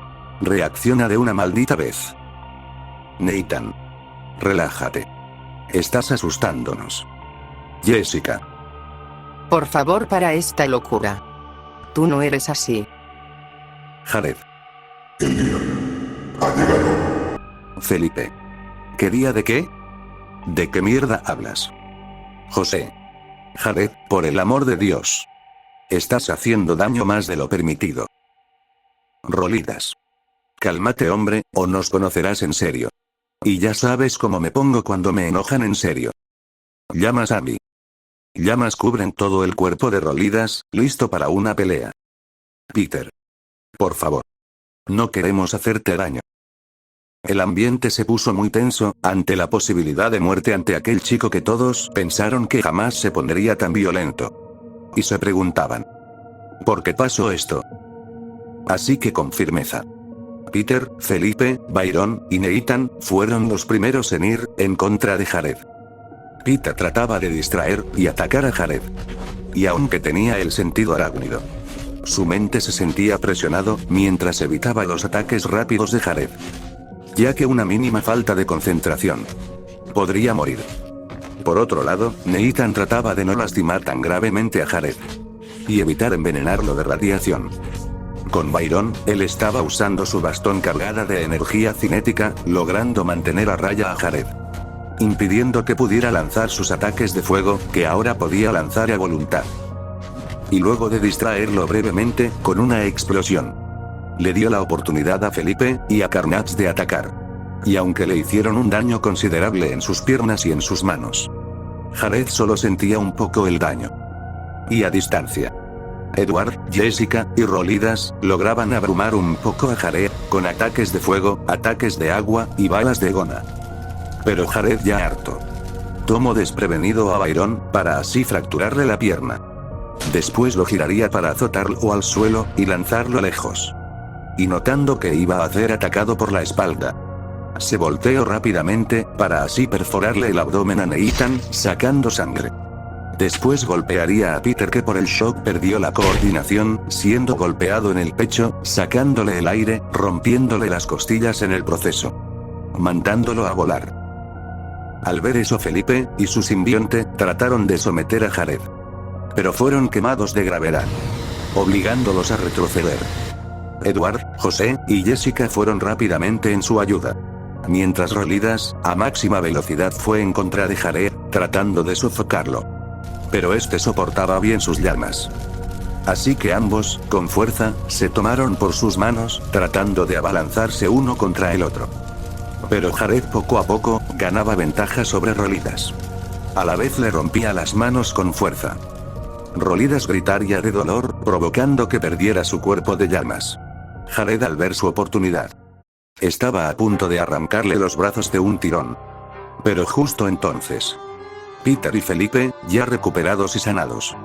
Speaker 3: Reacciona de una maldita vez. Nathan: relájate. Estás asustándonos. Jessica:
Speaker 4: Por favor, para esta locura. Tú no eres así.
Speaker 3: Jared:
Speaker 2: El día ha llegado.
Speaker 3: Felipe: ¿qué día de qué? ¿De qué mierda hablas? José: Jared, por el amor de Dios, estás haciendo daño más de lo permitido. Rolidas: cálmate, hombre, o nos conocerás en serio. Y ya sabes cómo me pongo cuando me enojan en serio. Llamas a mí. Llamas cubren todo el cuerpo de Rolidas, listo para una pelea. Peter: por favor, no queremos hacerte daño. El ambiente se puso muy tenso, ante la posibilidad de muerte ante aquel chico que todos pensaron que jamás se pondría tan violento. Y se preguntaban: ¿por qué pasó esto? Así que con firmeza, Peter, Felipe, Byron y Nathan fueron los primeros en ir en contra de Jared. Peter trataba de distraer y atacar a Jared. Y aunque tenía el sentido arácnido, su mente se sentía presionado mientras evitaba los ataques rápidos de Jared, ya que una mínima falta de concentración podría morir. Por otro lado, Nathan trataba de no lastimar tan gravemente a Jared y evitar envenenarlo de radiación. Con Byron, él estaba usando su bastón cargada de energía cinética, logrando mantener a raya a Jared, impidiendo que pudiera lanzar sus ataques de fuego, que ahora podía lanzar a voluntad. Y luego de distraerlo brevemente, con una explosión, le dio la oportunidad a Felipe y a Carnage de atacar. Y aunque le hicieron un daño considerable en sus piernas y en sus manos, Jared solo sentía un poco el daño. Y a distancia, Edward, Jessica y Rolidas lograban abrumar un poco a Jared, con ataques de fuego, ataques de agua y balas de goma. Pero Jared, ya harto, tomó desprevenido a Byron para así fracturarle la pierna. Después lo giraría para azotarlo al suelo y lanzarlo lejos. Y notando que iba a ser atacado por la espalda, se volteó rápidamente para así perforarle el abdomen a Nathan, sacando sangre. Después golpearía a Peter, que por el shock perdió la coordinación, siendo golpeado en el pecho, sacándole el aire, rompiéndole las costillas en el proceso, mandándolo a volar. Al ver eso, Felipe y su simbionte trataron de someter a Jared, pero fueron quemados de gravedad, obligándolos a retroceder. Edward, José y Jessica fueron rápidamente en su ayuda, mientras Rolidas, a máxima velocidad, fue en contra de Jared, tratando de sofocarlo. Pero este soportaba bien sus llamas. Así que ambos, con fuerza, se tomaron por sus manos, tratando de abalanzarse uno contra el otro. Pero Jared poco a poco ganaba ventaja sobre Rolidas. A la vez le rompía las manos con fuerza. Rolidas gritaría de dolor, provocando que perdiera su cuerpo de llamas. Jared, al ver su oportunidad, estaba a punto de arrancarle los brazos de un tirón. Pero justo entonces, Peter y Felipe, ya recuperados y sanados,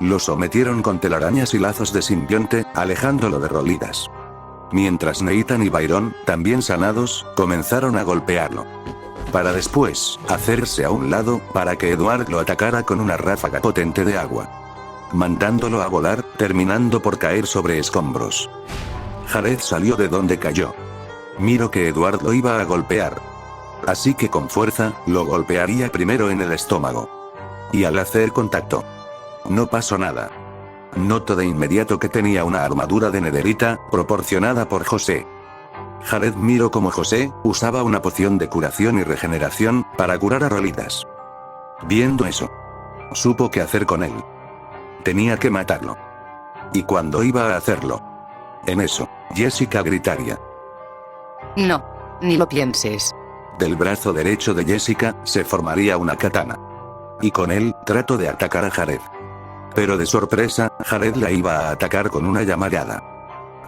Speaker 3: lo sometieron con telarañas y lazos de simbionte, alejándolo de Rolidas. Mientras Nathan y Byron, también sanados, comenzaron a golpearlo, para después hacerse a un lado para que Edward lo atacara con una ráfaga potente de agua, mandándolo a volar, terminando por caer sobre escombros. Jared salió de donde cayó. Miró que Edward lo iba a golpear, así que con fuerza, lo golpearía primero en el estómago. Y al hacer contacto, no pasó nada. Notó de inmediato que tenía una armadura de nederita, proporcionada por José. Jared miró cómo José usaba una poción de curación y regeneración para curar a Rolidas. Viendo eso, supo qué hacer con él. Tenía que matarlo. Y cuando iba a hacerlo, en eso, Jessica gritaría.
Speaker 4: No, ni lo pienses.
Speaker 3: Del brazo derecho de Jessica se formaría una katana. Y con él trató de atacar a Jared. Pero de sorpresa, Jared la iba a atacar con una llamarada,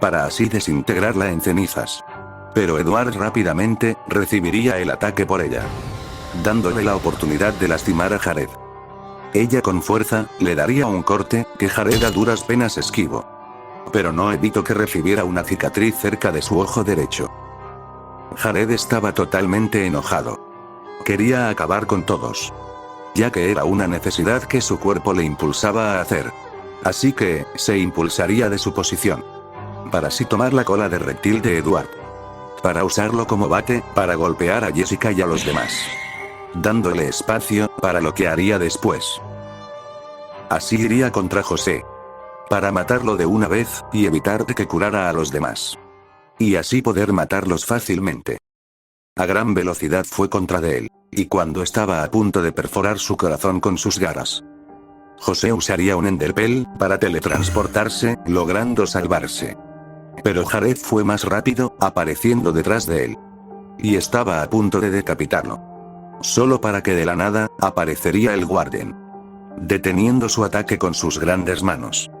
Speaker 3: para así desintegrarla en cenizas. Pero Edward rápidamente recibiría el ataque por ella, dándole la oportunidad de lastimar a Jared. Ella con fuerza le daría un corte que Jared a duras penas esquivó, pero no evitó que recibiera una cicatriz cerca de su ojo derecho. Jared estaba totalmente enojado. Quería acabar con todos, ya que era una necesidad que su cuerpo le impulsaba a hacer. Así que, se impulsaría de su posición, para así tomar la cola de reptil de Edward, para usarlo como bate, para golpear a Jessica y a los demás, dándole espacio para lo que haría después. Así iría contra José, para matarlo de una vez, y evitar de que curara a los demás. Y así poder matarlos fácilmente. A gran velocidad fue contra de él, y cuando estaba a punto de perforar su corazón con sus garras, José usaría un enderpell para teletransportarse, logrando salvarse. Pero Jared fue más rápido, apareciendo detrás de él, y estaba a punto de decapitarlo. Solo para que de la nada, aparecería el Warden, deteniendo su ataque con sus grandes manos.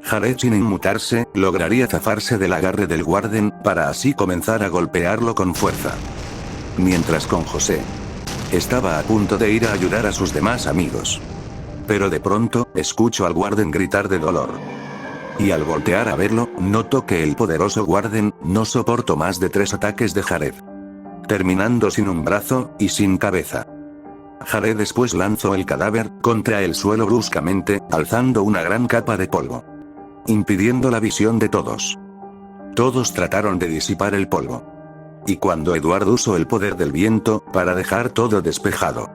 Speaker 3: Jared, sin inmutarse, lograría zafarse del agarre del Warden, para así comenzar a golpearlo con fuerza. Mientras con José, estaba a punto de ir a ayudar a sus demás amigos. Pero de pronto, escuchó al Warden gritar de dolor. Y al voltear a verlo, notó que el poderoso Warden no soportó más de 3 ataques de Jared, terminando sin un brazo y sin cabeza. Jared después lanzó el cadáver contra el suelo bruscamente, alzando una gran capa de polvo, impidiendo la visión de todos. Todos trataron de disipar el polvo. Y cuando Edward usó el poder del viento para dejar todo despejado,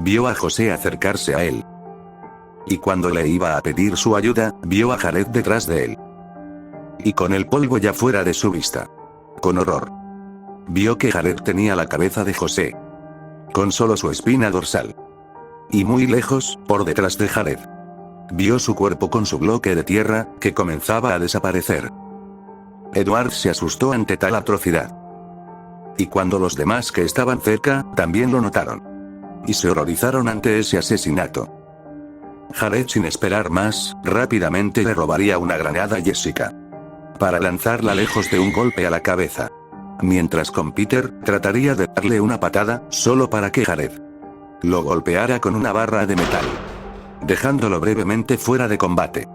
Speaker 3: vio a José acercarse a él. Y cuando le iba a pedir su ayuda, vio a Jared detrás de él. Y con el polvo ya fuera de su vista, con horror, vio que Jared tenía la cabeza de José, con solo su espina dorsal. Y muy lejos, por detrás de Jared, vio su cuerpo con su bloque de tierra, que comenzaba a desaparecer. Edward se asustó ante tal atrocidad. Y cuando los demás que estaban cerca, también lo notaron, y se horrorizaron ante ese asesinato. Jared, sin esperar más, rápidamente le robaría una granada a Jessica, para lanzarla lejos de un golpe a la cabeza. Mientras con Peter, trataría de darle una patada, solo para que Jared lo golpeara con una barra de metal, dejándolo brevemente fuera de combate.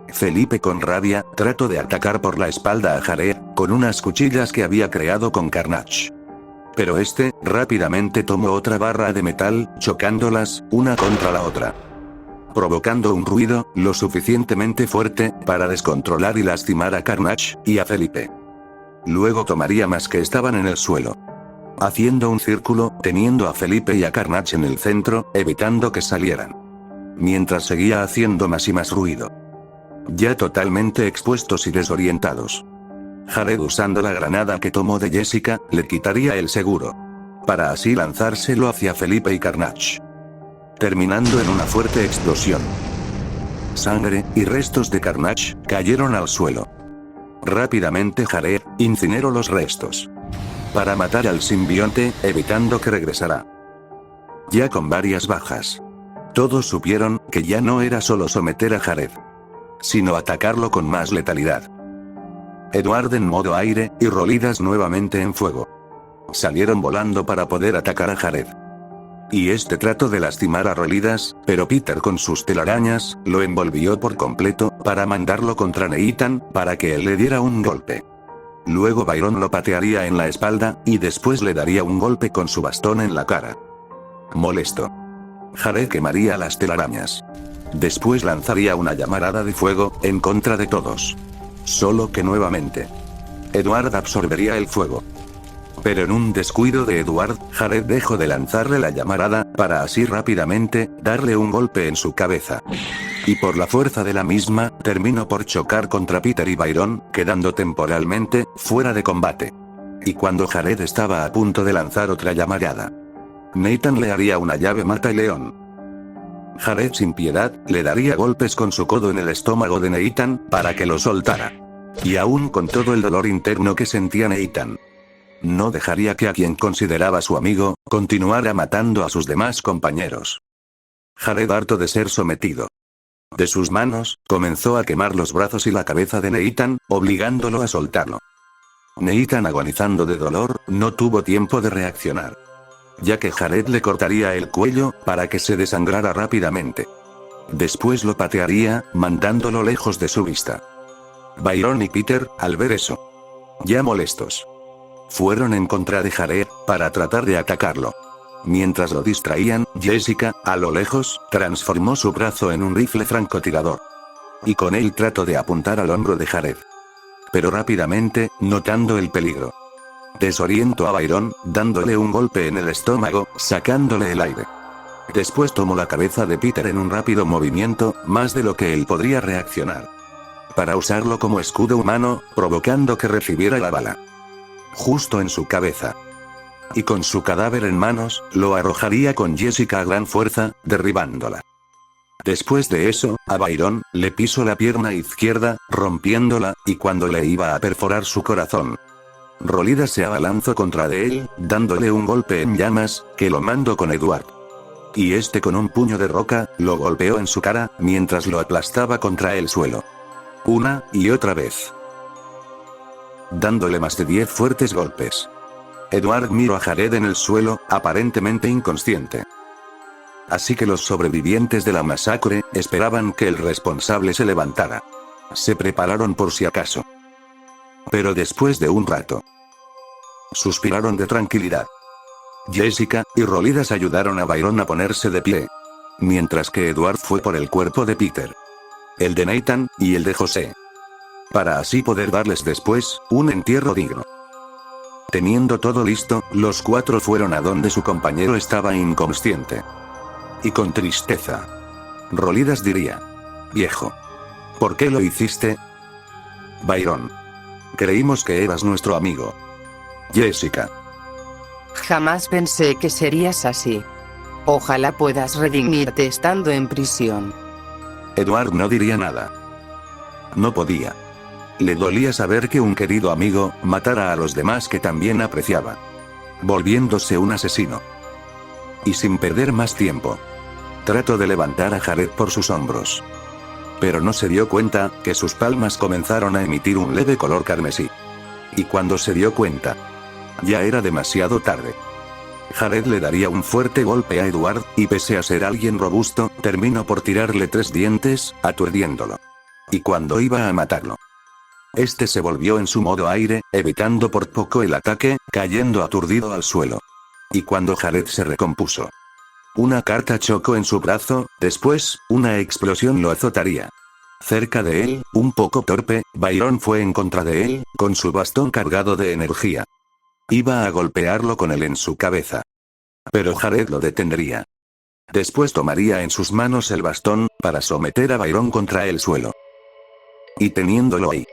Speaker 3: Felipe, con rabia, trató de atacar por la espalda a Jared, con unas cuchillas que había creado con Carnage. Pero este, rápidamente tomó otra barra de metal, chocándolas, una contra la otra, provocando un ruido lo suficientemente fuerte para descontrolar y lastimar a Carnage y a Felipe. Luego tomaría más que estaban en el suelo, haciendo un círculo, teniendo a Felipe y a Carnage en el centro, evitando que salieran. Mientras seguía haciendo más y más ruido. Ya totalmente expuestos y desorientados. Jared, usando la granada que tomó de Jessica, le quitaría el seguro, para así lanzárselo hacia Felipe y Carnage, terminando en una fuerte explosión. Sangre y restos de Carnage cayeron al suelo. Rápidamente Jared incineró los restos, para matar al simbionte, evitando que regresara. Ya con varias bajas, todos supieron que ya no era solo someter a Jared, sino atacarlo con más letalidad. Edward en modo aire, y Rolidas nuevamente en fuego. Salieron volando para poder atacar a Jared. Y este trató de lastimar a Rolidas, pero Peter con sus telarañas, lo envolvió por completo, para mandarlo contra Nathan, para que él le diera un golpe. Luego Byron lo patearía en la espalda, y después le daría un golpe con su bastón en la cara. Molesto, Jared quemaría las telarañas. Después lanzaría una llamarada de fuego, en contra de todos. Solo que nuevamente, Edward absorbería el fuego. Pero en un descuido de Edward, Jared dejó de lanzarle la llamarada, para así rápidamente, darle un golpe en su cabeza. Y por la fuerza de la misma, terminó por chocar contra Peter y Byron, quedando temporalmente, fuera de combate. Y cuando Jared estaba a punto de lanzar otra llamarada, Nathan le haría una llave mata y león. Jared sin piedad, le daría golpes con su codo en el estómago de Nathan, para que lo soltara. Y aún con todo el dolor interno que sentía Nathan, no dejaría que a quien consideraba su amigo, continuara matando a sus demás compañeros. Jared, harto de ser sometido de sus manos, comenzó a quemar los brazos y la cabeza de Nathan, obligándolo a soltarlo. Nathan, agonizando de dolor, no tuvo tiempo de reaccionar, ya que Jared le cortaría el cuello, para que se desangrara rápidamente. Después lo patearía, mandándolo lejos de su vista. Byron y Peter, al ver eso, ya molestos, fueron en contra de Jared, para tratar de atacarlo. Mientras lo distraían, Jessica, a lo lejos, transformó su brazo en un rifle francotirador. Y con él trató de apuntar al hombro de Jared. Pero rápidamente, notando el peligro, desorientó a Byron, dándole un golpe en el estómago, sacándole el aire. Después tomó la cabeza de Peter en un rápido movimiento, más de lo que él podría reaccionar, para usarlo como escudo humano, provocando que recibiera la bala justo en su cabeza. Y con su cadáver en manos, lo arrojaría con Jessica a gran fuerza, derribándola. Después de eso, a Byron, le pisó la pierna izquierda, rompiéndola, y cuando le iba a perforar su corazón, Rolidas se abalanzó contra de él, dándole un golpe en llamas, que lo mandó con Edward. Y este con un puño de roca, lo golpeó en su cara, mientras lo aplastaba contra el suelo. Una y otra vez, dándole más de 10 fuertes golpes. Edward miró a Jared en el suelo, aparentemente inconsciente. Así que los sobrevivientes de la masacre, esperaban que el responsable se levantara. Se prepararon por si acaso. Pero después de un rato, suspiraron de tranquilidad. Jessica y Rolidas ayudaron a Byron a ponerse de pie, mientras que Edward fue por el cuerpo de Peter, el de Nathan, y el de José, para así poder darles después, un entierro digno. Teniendo todo listo, los 4 fueron a donde su compañero estaba inconsciente. Y con tristeza, Rolidas diría: viejo, ¿por qué lo hiciste? Byron: creímos que eras nuestro amigo. Jessica:
Speaker 4: Jamás pensé que serías así. Ojalá puedas redimirte estando en prisión.
Speaker 3: Edward no diría nada. No podía. Le dolía saber que un querido amigo matara a los demás que también apreciaba, volviéndose un asesino. Y sin perder más tiempo, trató de levantar a Jared por sus hombros. Pero no se dio cuenta que sus palmas comenzaron a emitir un leve color carmesí. Y cuando se dio cuenta, ya era demasiado tarde. Jared le daría un fuerte golpe a Edward, y pese a ser alguien robusto, terminó por tirarle 3 dientes, aturdiéndolo. Y cuando iba a matarlo, este se volvió en su modo aire, evitando por poco el ataque, cayendo aturdido al suelo. Y cuando Jared se recompuso, Una carta chocó en su brazo, después, una explosión lo azotaría. Cerca de él, un poco torpe, Byron fue en contra de él, con su bastón cargado de energía. Iba a golpearlo con él en su cabeza. Pero Jared lo detendría. Después tomaría en sus manos el bastón, para someter a Byron contra el suelo. Y teniéndolo ahí.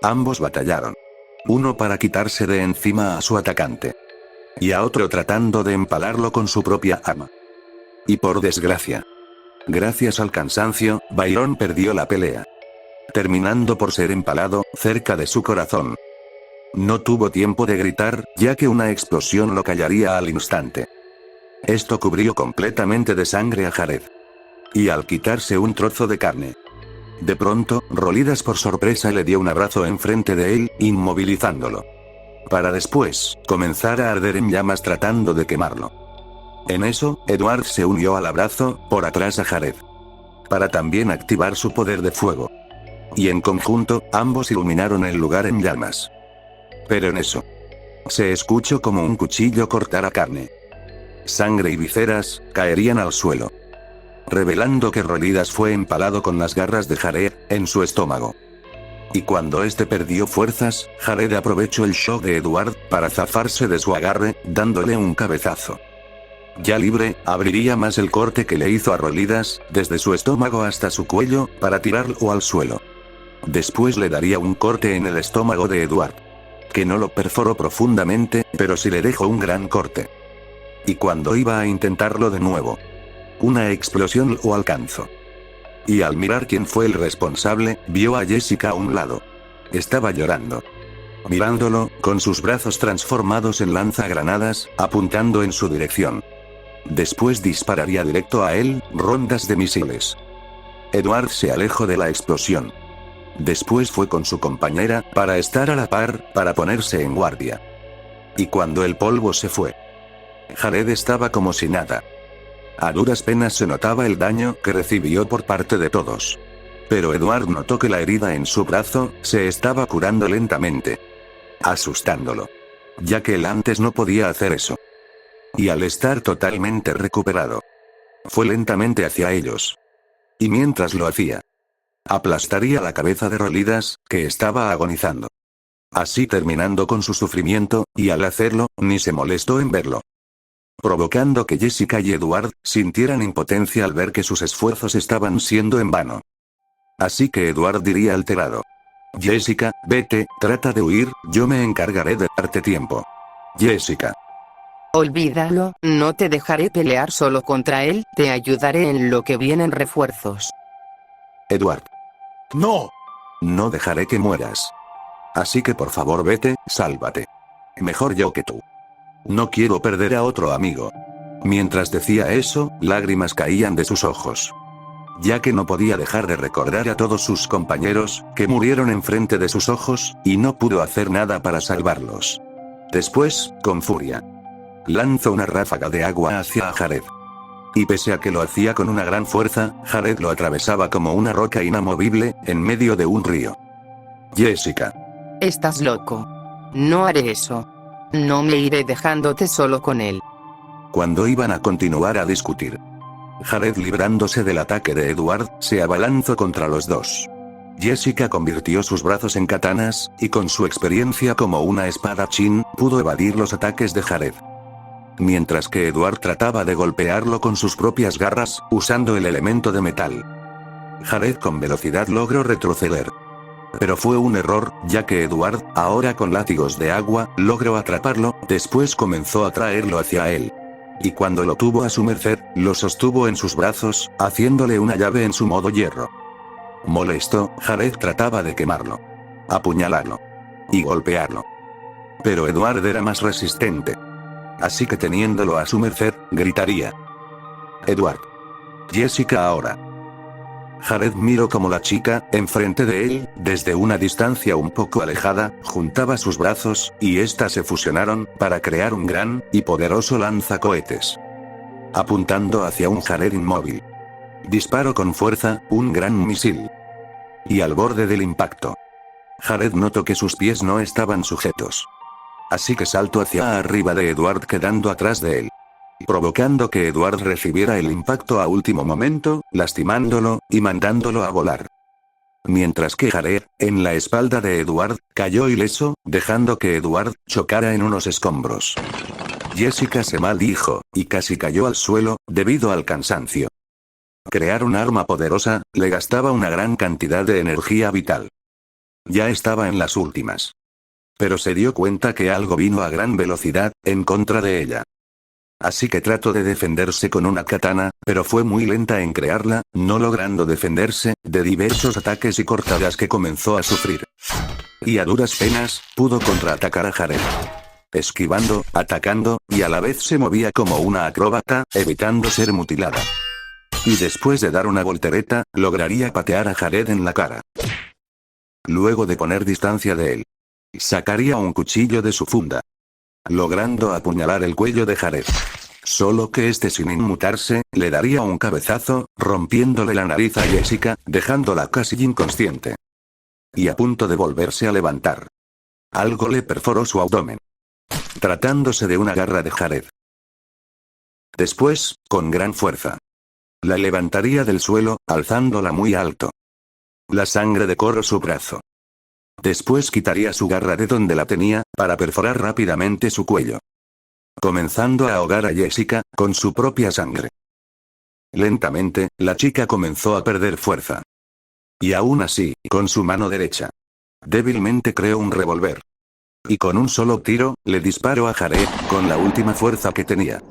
Speaker 3: Ambos batallaron. Uno para quitarse de encima a su atacante. Y a otro tratando de empalarlo con su propia arma. Y por desgracia. Gracias al cansancio, Byron perdió la pelea. Terminando por ser empalado, cerca de su corazón. No tuvo tiempo de gritar, ya que una explosión lo callaría al instante. Esto cubrió completamente de sangre a Jared. Y al quitarse un trozo de carne. De pronto, Rolidas por sorpresa le dio un abrazo enfrente de él, inmovilizándolo. Para después, comenzar a arder en llamas tratando de quemarlo. En eso, Edward se unió al abrazo, por atrás a Jared. Para también activar su poder de fuego. Y en conjunto, ambos iluminaron el lugar en llamas. Pero en eso, se escuchó como un cuchillo cortara carne. Sangre y vísceras caerían al suelo. Revelando que Rolidas fue empalado con las garras de Jared, en su estómago. Y cuando este perdió fuerzas, Jared aprovechó el shock de Edward, para zafarse de su agarre, dándole un cabezazo. Ya libre, abriría más el corte que le hizo a Rolidas, desde su estómago hasta su cuello, para tirarlo al suelo. Después le daría un corte en el estómago de Edward. Que no lo perforó profundamente, pero sí le dejó un gran corte. Y cuando iba a intentarlo de nuevo, una explosión lo alcanzó. Y al mirar quién fue el responsable, vio a Jessica a un lado. Estaba llorando. Mirándolo, con sus brazos transformados en lanzagranadas, apuntando en su dirección. Después dispararía directo a él, rondas de misiles. Edward se alejó de la explosión. Después fue con su compañera, para estar a la par, para ponerse en guardia. Y cuando el polvo se fue, Jared estaba como si nada. A duras penas se notaba el daño que recibió por parte de todos. Pero Edward notó que la herida en su brazo, se estaba curando lentamente. Asustándolo. Ya que él antes no podía hacer eso. Y al estar totalmente recuperado, fue lentamente hacia ellos. Y mientras lo hacía, aplastaría la cabeza de Rolidas, que estaba agonizando. Así terminando con su sufrimiento, y al hacerlo, ni se molestó en verlo. Provocando que Jessica y Edward sintieran impotencia al ver que sus esfuerzos estaban siendo en vano. Así que Edward diría alterado: Jessica, vete, trata de huir, yo me encargaré de darte tiempo. Jessica.
Speaker 4: Olvídalo, no te dejaré pelear solo contra él, te ayudaré en lo que vienen refuerzos.
Speaker 3: Edward.
Speaker 8: No.
Speaker 3: No dejaré que mueras. Así que por favor vete, sálvate. Mejor yo que tú. No quiero perder a otro amigo. Mientras decía eso, lágrimas caían de sus ojos. Ya que no podía dejar de recordar a todos sus compañeros, que murieron enfrente de sus ojos, y no pudo hacer nada para salvarlos. Después, con furia, lanzó una ráfaga de agua hacia Jared. Y pese a que lo hacía con una gran fuerza, Jared lo atravesaba como una roca inamovible, en medio de un río. Jessica.
Speaker 4: Estás loco. No haré eso. No me iré dejándote solo con él.
Speaker 3: Cuando iban a continuar a discutir, Jared, librándose del ataque de Edward, se abalanzó contra los dos. Jessica convirtió sus brazos en katanas, y con su experiencia como una espadachín, pudo evadir los ataques de Jared. Mientras que Edward trataba de golpearlo con sus propias garras, usando el elemento de metal. Jared con velocidad logró retroceder. Pero fue un error, ya que Edward, ahora con látigos de agua, logró atraparlo, después comenzó a traerlo hacia él. Y cuando lo tuvo a su merced, lo sostuvo en sus brazos, haciéndole una llave en su modo hierro. Molesto, Jared trataba de quemarlo, apuñalarlo y golpearlo. Pero Edward era más resistente. Así que teniéndolo a su merced, gritaría: Edward. Jessica ahora. Jared miró como la chica, enfrente de él, desde una distancia un poco alejada, juntaba sus brazos, y éstas se fusionaron, para crear un gran y poderoso lanzacohetes. Apuntando hacia un Jared inmóvil. Disparó con fuerza, un gran misil. Y al borde del impacto, Jared notó que sus pies no estaban sujetos. Así que saltó hacia arriba de Edward, quedando atrás de él. provocando que Edward recibiera el impacto a último momento, lastimándolo, y mandándolo a volar. Mientras que Jared, en la espalda de Edward, cayó ileso, dejando que Edward chocara en unos escombros. Jessica se maldijo, y casi cayó al suelo, debido al cansancio. Crear un arma poderosa, le gastaba una gran cantidad de energía vital. Ya estaba en las últimas. Pero se dio cuenta que algo vino a gran velocidad, en contra de ella. Así que trató de defenderse con una katana, pero fue muy lenta en crearla, no logrando defenderse de diversos ataques y cortadas que comenzó a sufrir. Y a duras penas, pudo contraatacar a Jared. Esquivando, atacando, y a la vez se movía como una acróbata, evitando ser mutilada. Y después de dar una voltereta, lograría patear a Jared en la cara. Luego de poner distancia de él, sacaría un cuchillo de su funda, logrando apuñalar el cuello de Jared. Solo que este, sin inmutarse, le daría un cabezazo, rompiéndole la nariz a Jessica, dejándola casi inconsciente. Y a punto de volverse a levantar. Algo le perforó su abdomen. Tratándose de una garra de Jared. Después, con gran fuerza, la levantaría del suelo, alzándola muy alto. La sangre decoró su brazo. Después quitaría su garra de donde la tenía, para perforar rápidamente su cuello. Comenzando a ahogar a Jessica, con su propia sangre. Lentamente, la chica comenzó a perder fuerza. Y aún así, con su mano derecha, débilmente creó un revólver. Y con un solo tiro, le disparó a Jared, con la última fuerza que tenía.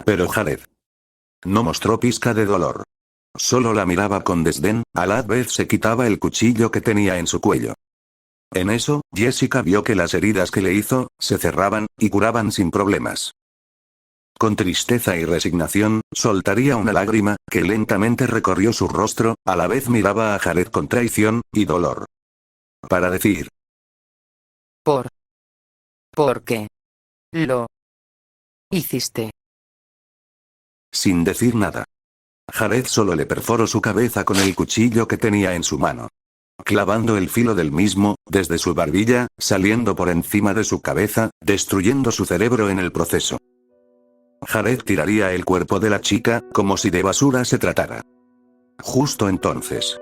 Speaker 3: Pero Jared no mostró pizca de dolor. Solo la miraba con desdén, a la vez se quitaba el cuchillo que tenía en su cuello. En eso, Jessica vio que las heridas que le hizo, se cerraban, y curaban sin problemas. Con tristeza y resignación, soltaría una lágrima, que lentamente recorrió su rostro, a la vez miraba a Jared con traición, y dolor. Para decir:
Speaker 4: ¿Por qué lo hiciste?
Speaker 3: Sin decir nada. Jared solo le perforó su cabeza con el cuchillo que tenía en su mano. Clavando el filo del mismo, desde su barbilla, saliendo por encima de su cabeza, destruyendo su cerebro en el proceso. Jared tiraría el cuerpo de la chica, como si de basura se tratara. Justo entonces,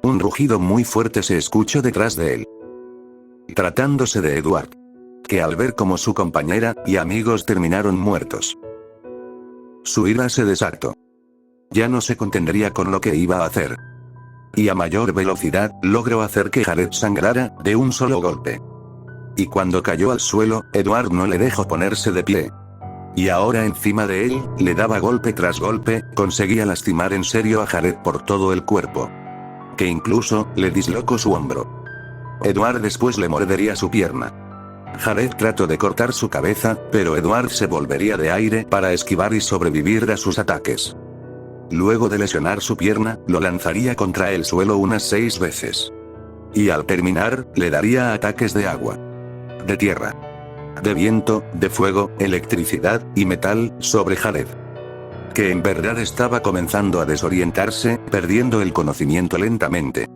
Speaker 3: un rugido muy fuerte se escuchó detrás de él. Tratándose de Edward, que al ver cómo su compañera y amigos terminaron muertos, su ira se desató. Ya no se contendría con lo que iba a hacer. Y a mayor velocidad, logró hacer que Jared sangrara, de un solo golpe. Y cuando cayó al suelo, Edward no le dejó ponerse de pie. Y ahora encima de él, le daba golpe tras golpe, conseguía lastimar en serio a Jared por todo el cuerpo. Que incluso, le dislocó su hombro. Edward después le mordería su pierna. Jared trató de cortar su cabeza, pero Edward se volvería de aire para esquivar y sobrevivir a sus ataques. Luego de lesionar su pierna, lo lanzaría contra el suelo unas 6 veces. Y al terminar, le daría ataques de agua, de tierra, de viento, de fuego, electricidad, y metal, sobre Jared. Que en verdad estaba comenzando a desorientarse, perdiendo el conocimiento lentamente.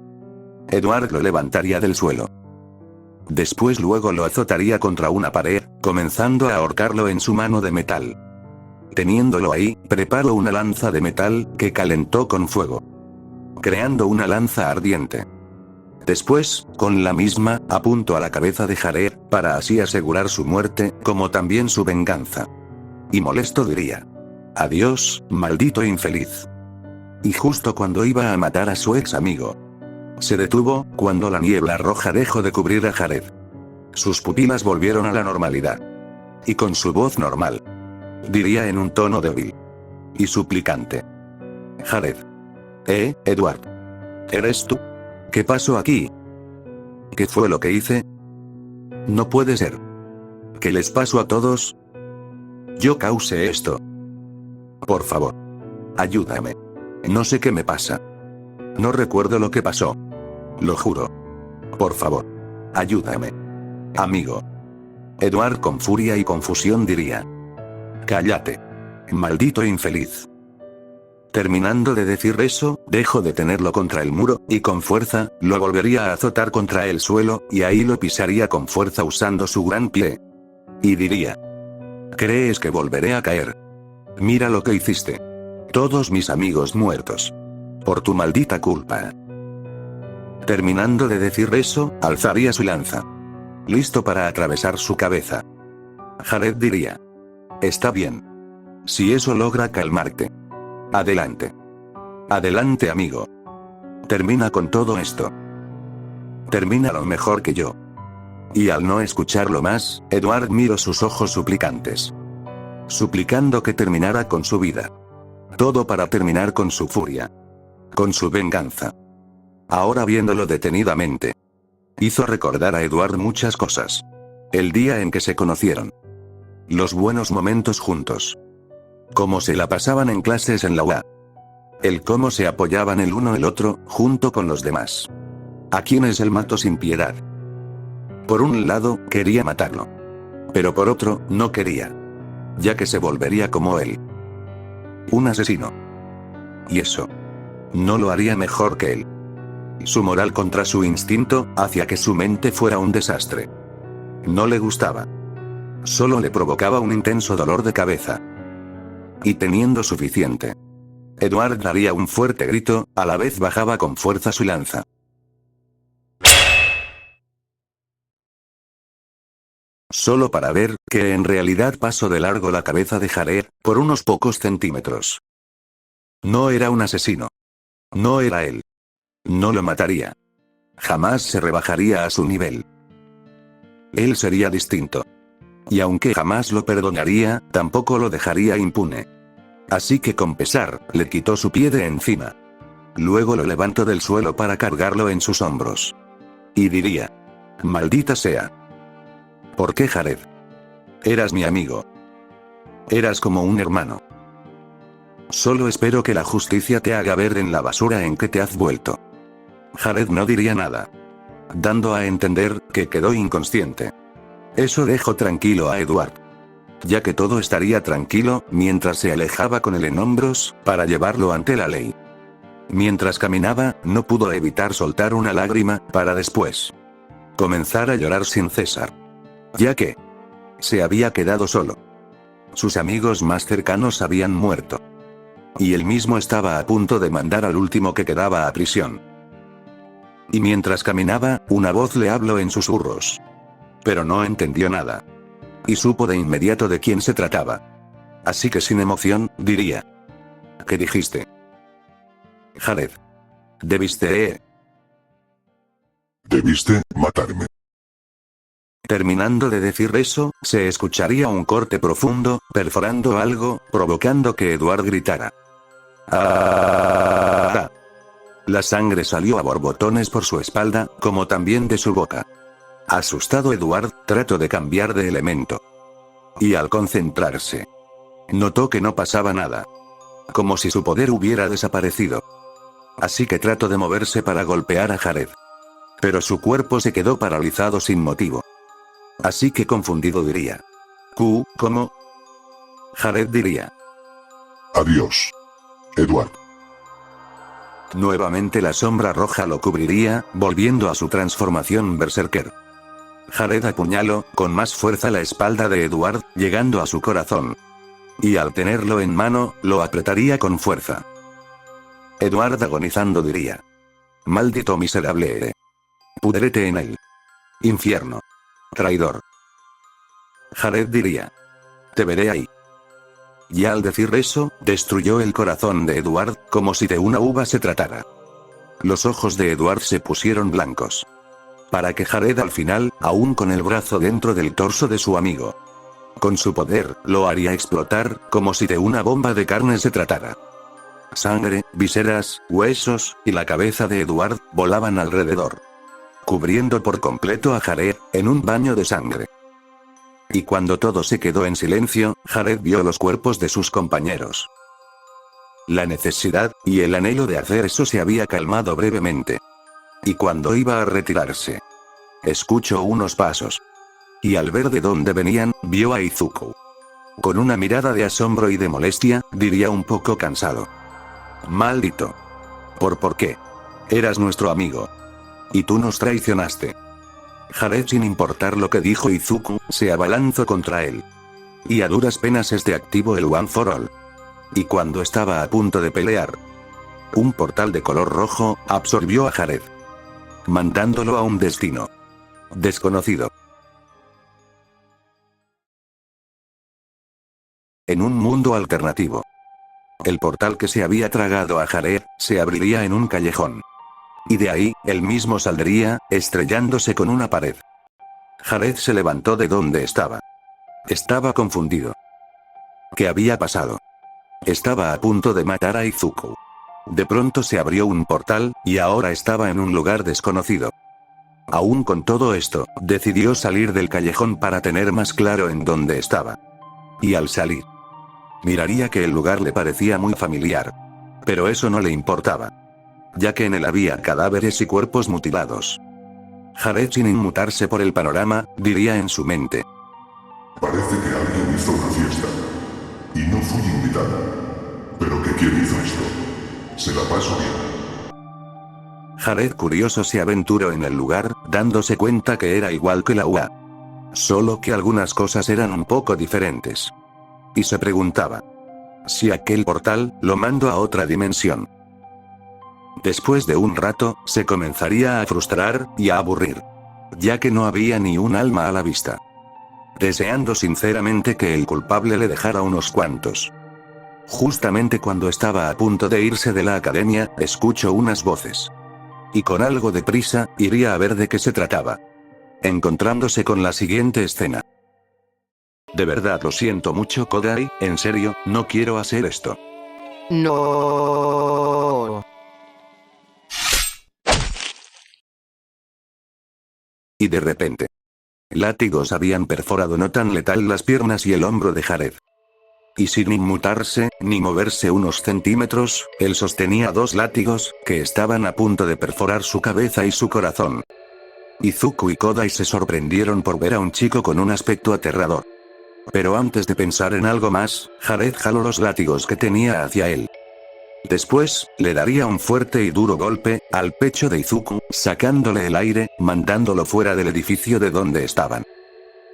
Speaker 3: Edward lo levantaría del suelo. Después luego lo azotaría contra una pared, comenzando a ahorcarlo en su mano de metal. Teniéndolo ahí, preparó una lanza de metal, que calentó con fuego, creando una lanza ardiente. Después, con la misma, apuntó a la cabeza de Jared, para así asegurar su muerte, como también su venganza. Y molesto diría: adiós, maldito infeliz. Y justo cuando iba a matar a su ex amigo, se detuvo, cuando la niebla roja dejó de cubrir a Jared. Sus pupilas volvieron a la normalidad. Y con su voz normal, diría en un tono débil y suplicante: Jared. Edward. ¿Eres tú? ¿Qué pasó aquí? ¿Qué fue lo que hice? No puede ser. ¿Qué les pasó a todos? Yo causé esto. Por favor, ayúdame. No sé qué me pasa. No recuerdo lo que pasó. Lo juro. Por favor, ayúdame. Amigo. Edward con furia y confusión diría: cállate, maldito infeliz. Terminando de decir eso, dejó de tenerlo contra el muro, y con fuerza, lo volvería a azotar contra el suelo, y ahí lo pisaría con fuerza usando su gran pie. Y diría: ¿crees que volveré a caer? Mira lo que hiciste. Todos mis amigos muertos. Por tu maldita culpa. Terminando de decir eso, alzaría su lanza. Listo para atravesar su cabeza. Jared diría: está bien. Si eso logra calmarte. Adelante. Adelante, amigo. Termina con todo esto. Termina lo mejor que yo. Y al no escucharlo más, Edward miró sus ojos suplicantes. Suplicando que terminara con su vida. Todo para terminar con su furia. Con su venganza. Ahora viéndolo detenidamente. Hizo recordar a Edward muchas cosas. El día en que se conocieron. Los buenos momentos juntos. Cómo se la pasaban en clases en la UA. El cómo se apoyaban el uno el otro, junto con los demás. A quienes él mató sin piedad. Por un lado, quería matarlo. Pero por otro, no quería. Ya que se volvería como él. Un asesino. Y eso. No lo haría mejor que él. Su moral contra su instinto, hacía que su mente fuera un desastre. No le gustaba. Solo le provocaba un intenso dolor de cabeza. Y teniendo suficiente. Edward daría un fuerte grito, a la vez bajaba con fuerza su lanza. Solo para ver, que en realidad pasó de largo la cabeza de Jared, por unos pocos centímetros. No era un asesino. No era él. No lo mataría. Jamás se rebajaría a su nivel. Él sería distinto. Y aunque jamás lo perdonaría, tampoco lo dejaría impune. Así que con pesar, le quitó su pie de encima. Luego lo levantó del suelo para cargarlo en sus hombros. Y diría: maldita sea. ¿Por qué, Jared? Eras mi amigo. Eras como un hermano. Solo espero que la justicia te haga ver en la basura en que te has vuelto. Jared no diría nada. Dando a entender que quedó inconsciente. Eso dejó tranquilo a Edward. Ya que todo estaría tranquilo, mientras se alejaba con él en hombros, para llevarlo ante la ley. Mientras caminaba, no pudo evitar soltar una lágrima, para después comenzar a llorar sin cesar. Ya que se había quedado solo. Sus amigos más cercanos habían muerto. Y él mismo estaba a punto de mandar al último que quedaba a prisión. Y mientras caminaba, una voz le habló en susurros. Pero no entendió nada. Y supo de inmediato de quién se trataba. Así que sin emoción, diría: ¿qué dijiste? Jared. Debiste
Speaker 2: matarme.
Speaker 3: Terminando de decir eso, se escucharía un corte profundo, perforando algo, provocando que Edward gritara. ¡Ah! La sangre salió a borbotones por su espalda, como también de su boca. Asustado Edward, trató de cambiar de elemento. Y al concentrarse, notó que no pasaba nada. Como si su poder hubiera desaparecido. Así que trató de moverse para golpear a Jared. Pero su cuerpo se quedó paralizado sin motivo. Así que confundido diría: ¿cómo? Jared diría:
Speaker 2: Adiós, Edward.
Speaker 3: Nuevamente la sombra roja lo cubriría, volviendo a su transformación berserker. Jared apuñaló, con más fuerza la espalda de Edward, llegando a su corazón. Y al tenerlo en mano, lo apretaría con fuerza. Edward agonizando diría: maldito miserable. Pudrete en él. Infierno. Traidor. Jared diría: te veré ahí. Y al decir eso, destruyó el corazón de Edward, como si de una uva se tratara. Los ojos de Edward se pusieron blancos. Para que Jared al final, aún con el brazo dentro del torso de su amigo, con su poder, lo haría explotar, como si de una bomba de carne se tratara. Sangre, vísceras, huesos, y la cabeza de Edward, volaban alrededor. Cubriendo por completo a Jared, en un baño de sangre. Y cuando todo se quedó en silencio, Jared vio los cuerpos de sus compañeros. La necesidad, y el anhelo de hacer eso se había calmado brevemente. Y cuando iba a retirarse, escuchó unos pasos. Y al ver de dónde venían, vio a Izuku. Con una mirada de asombro y de molestia, diría un poco cansado: maldito. ¿Por qué? Eras nuestro amigo. Y tú nos traicionaste. Jared, sin importar lo que dijo Izuku, se abalanzó contra él. Y a duras penas activó el One for All. Y cuando estaba a punto de pelear, un portal de color rojo absorbió a Jared, mandándolo a un destino desconocido. En un mundo alternativo, el portal que se había tragado a Jared se abriría en un callejón. Y de ahí, él mismo saldría, estrellándose con una pared. Jared se levantó de donde estaba. Estaba confundido. ¿Qué había pasado? Estaba a punto de matar a Izuku. De pronto se abrió un portal, y ahora estaba en un lugar desconocido. Aún con todo esto, decidió salir del callejón para tener más claro en dónde estaba. Y al salir, miraría que el lugar le parecía muy familiar. Pero eso no le importaba, ya que en él había cadáveres y cuerpos mutilados. Jared, sin inmutarse por el panorama, diría en su mente:
Speaker 2: Parece que alguien hizo una fiesta. Y no fui invitado. ¿Pero que quién hizo esto? Se la paso bien.
Speaker 3: Jared, curioso, se aventuró en el lugar, dándose cuenta que era igual que la UA. Solo que algunas cosas eran un poco diferentes. Y se preguntaba si aquel portal lo mandó a otra dimensión. Después de un rato, se comenzaría a frustrar y a aburrir, ya que no había ni un alma a la vista. Deseando sinceramente que el culpable le dejara unos cuantos. Justamente cuando estaba a punto de irse de la academia, escuchó unas voces. Y con algo de prisa, iría a ver de qué se trataba. Encontrándose con la siguiente escena. De verdad lo siento mucho, Kodai, en serio, no quiero hacer esto.
Speaker 4: No.
Speaker 3: Y de repente, látigos habían perforado no tan letal las piernas y el hombro de Jared. Y sin inmutarse, ni moverse unos centímetros, él sostenía 2 látigos, que estaban a punto de perforar su cabeza y su corazón. Izuku y Kodai se sorprendieron por ver a un chico con un aspecto aterrador. Pero antes de pensar en algo más, Jared jaló los látigos que tenía hacia él. Después, le daría un fuerte y duro golpe al pecho de Izuku, sacándole el aire, mandándolo fuera del edificio de donde estaban.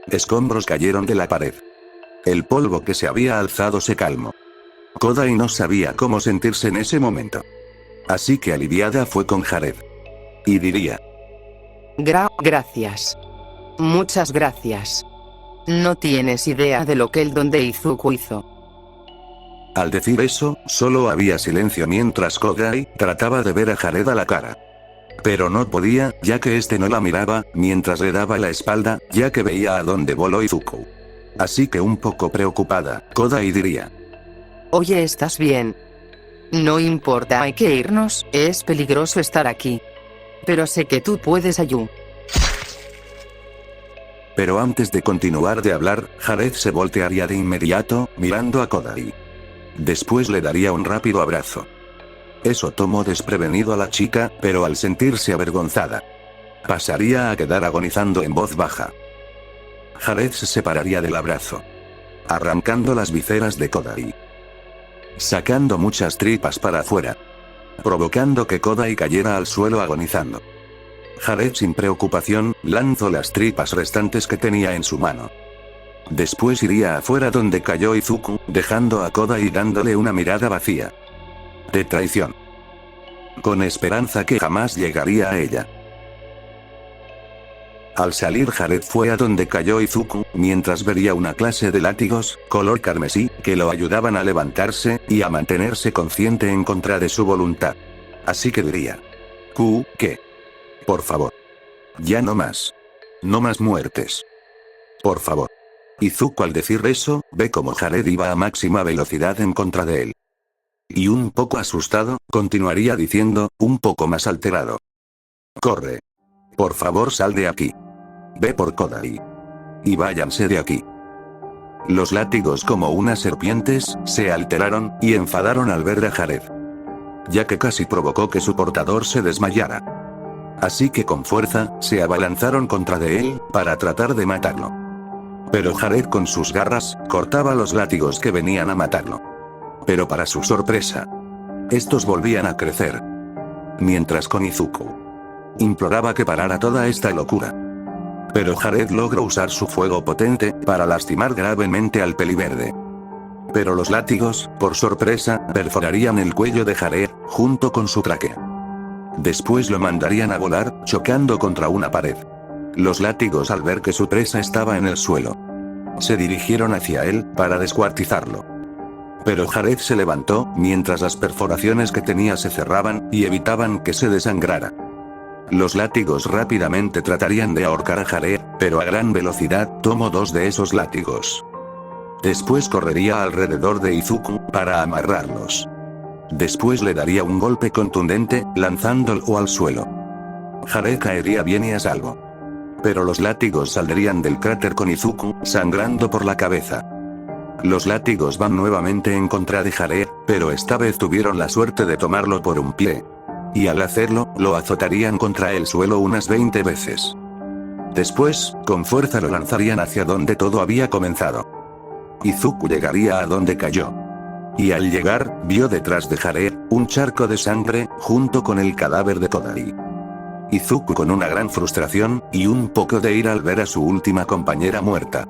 Speaker 3: Escombros cayeron de la pared. El polvo que se había alzado se calmó. Kodai no sabía cómo sentirse en ese momento. Así que aliviada fue con Jared. Y diría:
Speaker 4: Gracias. Muchas gracias. No tienes idea de lo que el don de Izuku hizo.
Speaker 3: Al decir eso, solo había silencio mientras Kodai trataba de ver a Jared a la cara. Pero no podía, ya que este no la miraba, mientras le daba la espalda, ya que veía a dónde voló Izuku. Así que un poco preocupada, Kodai diría:
Speaker 4: Oye, ¿estás bien? No importa, hay que irnos, es peligroso estar aquí. Pero sé que tú puedes ayudar.
Speaker 3: Pero antes de continuar de hablar, Jared se voltearía de inmediato, mirando a Kodai. Después le daría un rápido abrazo. Eso tomó desprevenido a la chica, pero al sentirse avergonzada, pasaría a quedar agonizando en voz baja. Jared se separaría del abrazo, arrancando las viseras de Kodai, sacando muchas tripas para afuera, provocando que Kodai cayera al suelo agonizando. Jared, sin preocupación, lanzó las tripas restantes que tenía en su mano. Después iría afuera donde cayó Izuku, dejando a Kodai dándole una mirada vacía de traición, con esperanza que jamás llegaría a ella. Al salir, Jared fue a donde cayó Izuku, mientras vería una clase de látigos, color carmesí, que lo ayudaban a levantarse, y a mantenerse consciente en contra de su voluntad. Así que diría: ¿Qué? Por favor. Ya no más. No más muertes. Por favor. Izuku, al decir eso, ve como Jared iba a máxima velocidad en contra de él. Y un poco asustado, continuaría diciendo, un poco más alterado: corre. Por favor, sal de aquí. Ve por Kodai. Y váyanse de aquí. Los látigos, como unas serpientes, se alteraron, y enfadaron al ver a Jared, ya que casi provocó que su portador se desmayara. Así que con fuerza, se abalanzaron contra de él, para tratar de matarlo. Pero Jared, con sus garras, cortaba los látigos que venían a matarlo. Pero para su sorpresa, estos volvían a crecer. Mientras con Izuku imploraba que parara toda esta locura. Pero Jared logró usar su fuego potente, para lastimar gravemente al peliverde. Pero los látigos, por sorpresa, perforarían el cuello de Jared, junto con su tráquea. Después lo mandarían a volar, chocando contra una pared. Los látigos, al ver que su presa estaba en el suelo, se dirigieron hacia él, para descuartizarlo. Pero Jared se levantó, mientras las perforaciones que tenía se cerraban, y evitaban que se desangrara. Los látigos rápidamente tratarían de ahorcar a Jared, pero a gran velocidad, tomó 2 de esos látigos. Después correría alrededor de Izuku, para amarrarlos. Después le daría un golpe contundente, lanzándolo al suelo. Jared caería bien y a salvo. Pero los látigos saldrían del cráter con Izuku, sangrando por la cabeza. Los látigos van nuevamente en contra de Jared, pero esta vez tuvieron la suerte de tomarlo por un pie. Y al hacerlo, lo azotarían contra el suelo unas 20 veces. Después, con fuerza lo lanzarían hacia donde todo había comenzado. Izuku llegaría a donde cayó. Y al llegar, vio detrás de Jared, un charco de sangre, junto con el cadáver de Todai. Izuku, con una gran frustración, y un poco de ira al ver a su última compañera muerta,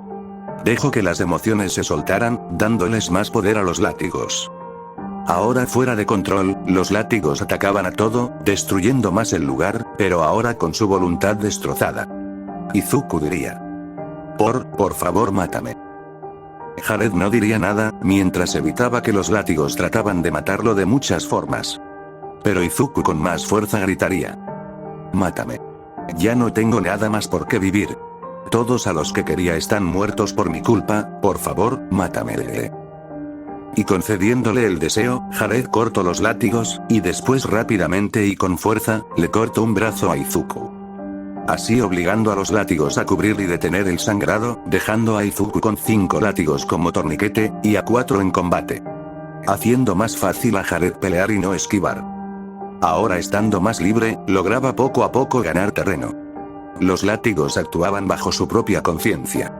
Speaker 3: dejó que las emociones se soltaran, dándoles más poder a los látigos. Ahora fuera de control, los látigos atacaban a todo, destruyendo más el lugar, pero ahora con su voluntad destrozada. Izuku diría: Por favor mátame. Jared no diría nada, mientras evitaba que los látigos trataban de matarlo de muchas formas. Pero Izuku con más fuerza gritaría: Mátame. Ya no tengo nada más por qué vivir. Todos a los que quería están muertos por mi culpa, por favor, mátame. Y concediéndole el deseo, Jared cortó los látigos, y después rápidamente y con fuerza, le cortó un brazo a Izuku. Así obligando a los látigos a cubrir y detener el sangrado, dejando a Izuku con 5 látigos como torniquete, y a 4 en combate. Haciendo más fácil a Jared pelear y no esquivar. Ahora estando más libre, lograba poco a poco ganar terreno. Los látigos actuaban bajo su propia conciencia.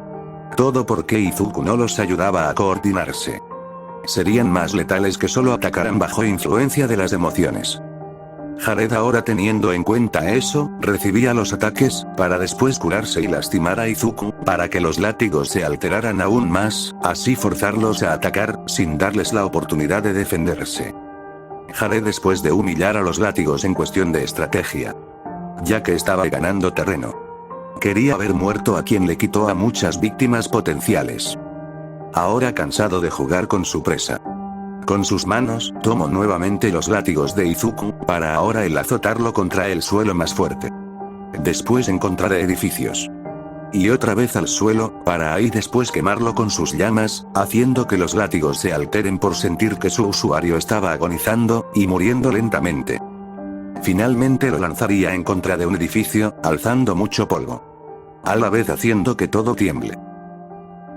Speaker 3: Todo porque Izuku no los ayudaba a coordinarse. Serían más letales que solo atacaran bajo influencia de las emociones. Jared, ahora teniendo en cuenta eso, recibía los ataques, para después curarse y lastimar a Izuku, para que los látigos se alteraran aún más, así forzarlos a atacar, sin darles la oportunidad de defenderse. Jared, después de humillar a los látigos en cuestión de estrategia, ya que estaba ganando terreno, quería haber muerto a quien le quitó a muchas víctimas potenciales. Ahora cansado de jugar con su presa, con sus manos, tomó nuevamente los látigos de Izuku, para ahora el azotarlo contra el suelo más fuerte. Después en contra de edificios. Y otra vez al suelo, para ahí después quemarlo con sus llamas, haciendo que los látigos se alteren por sentir que su usuario estaba agonizando, y muriendo lentamente. Finalmente lo lanzaría en contra de un edificio, alzando mucho polvo. A la vez haciendo que todo tiemble.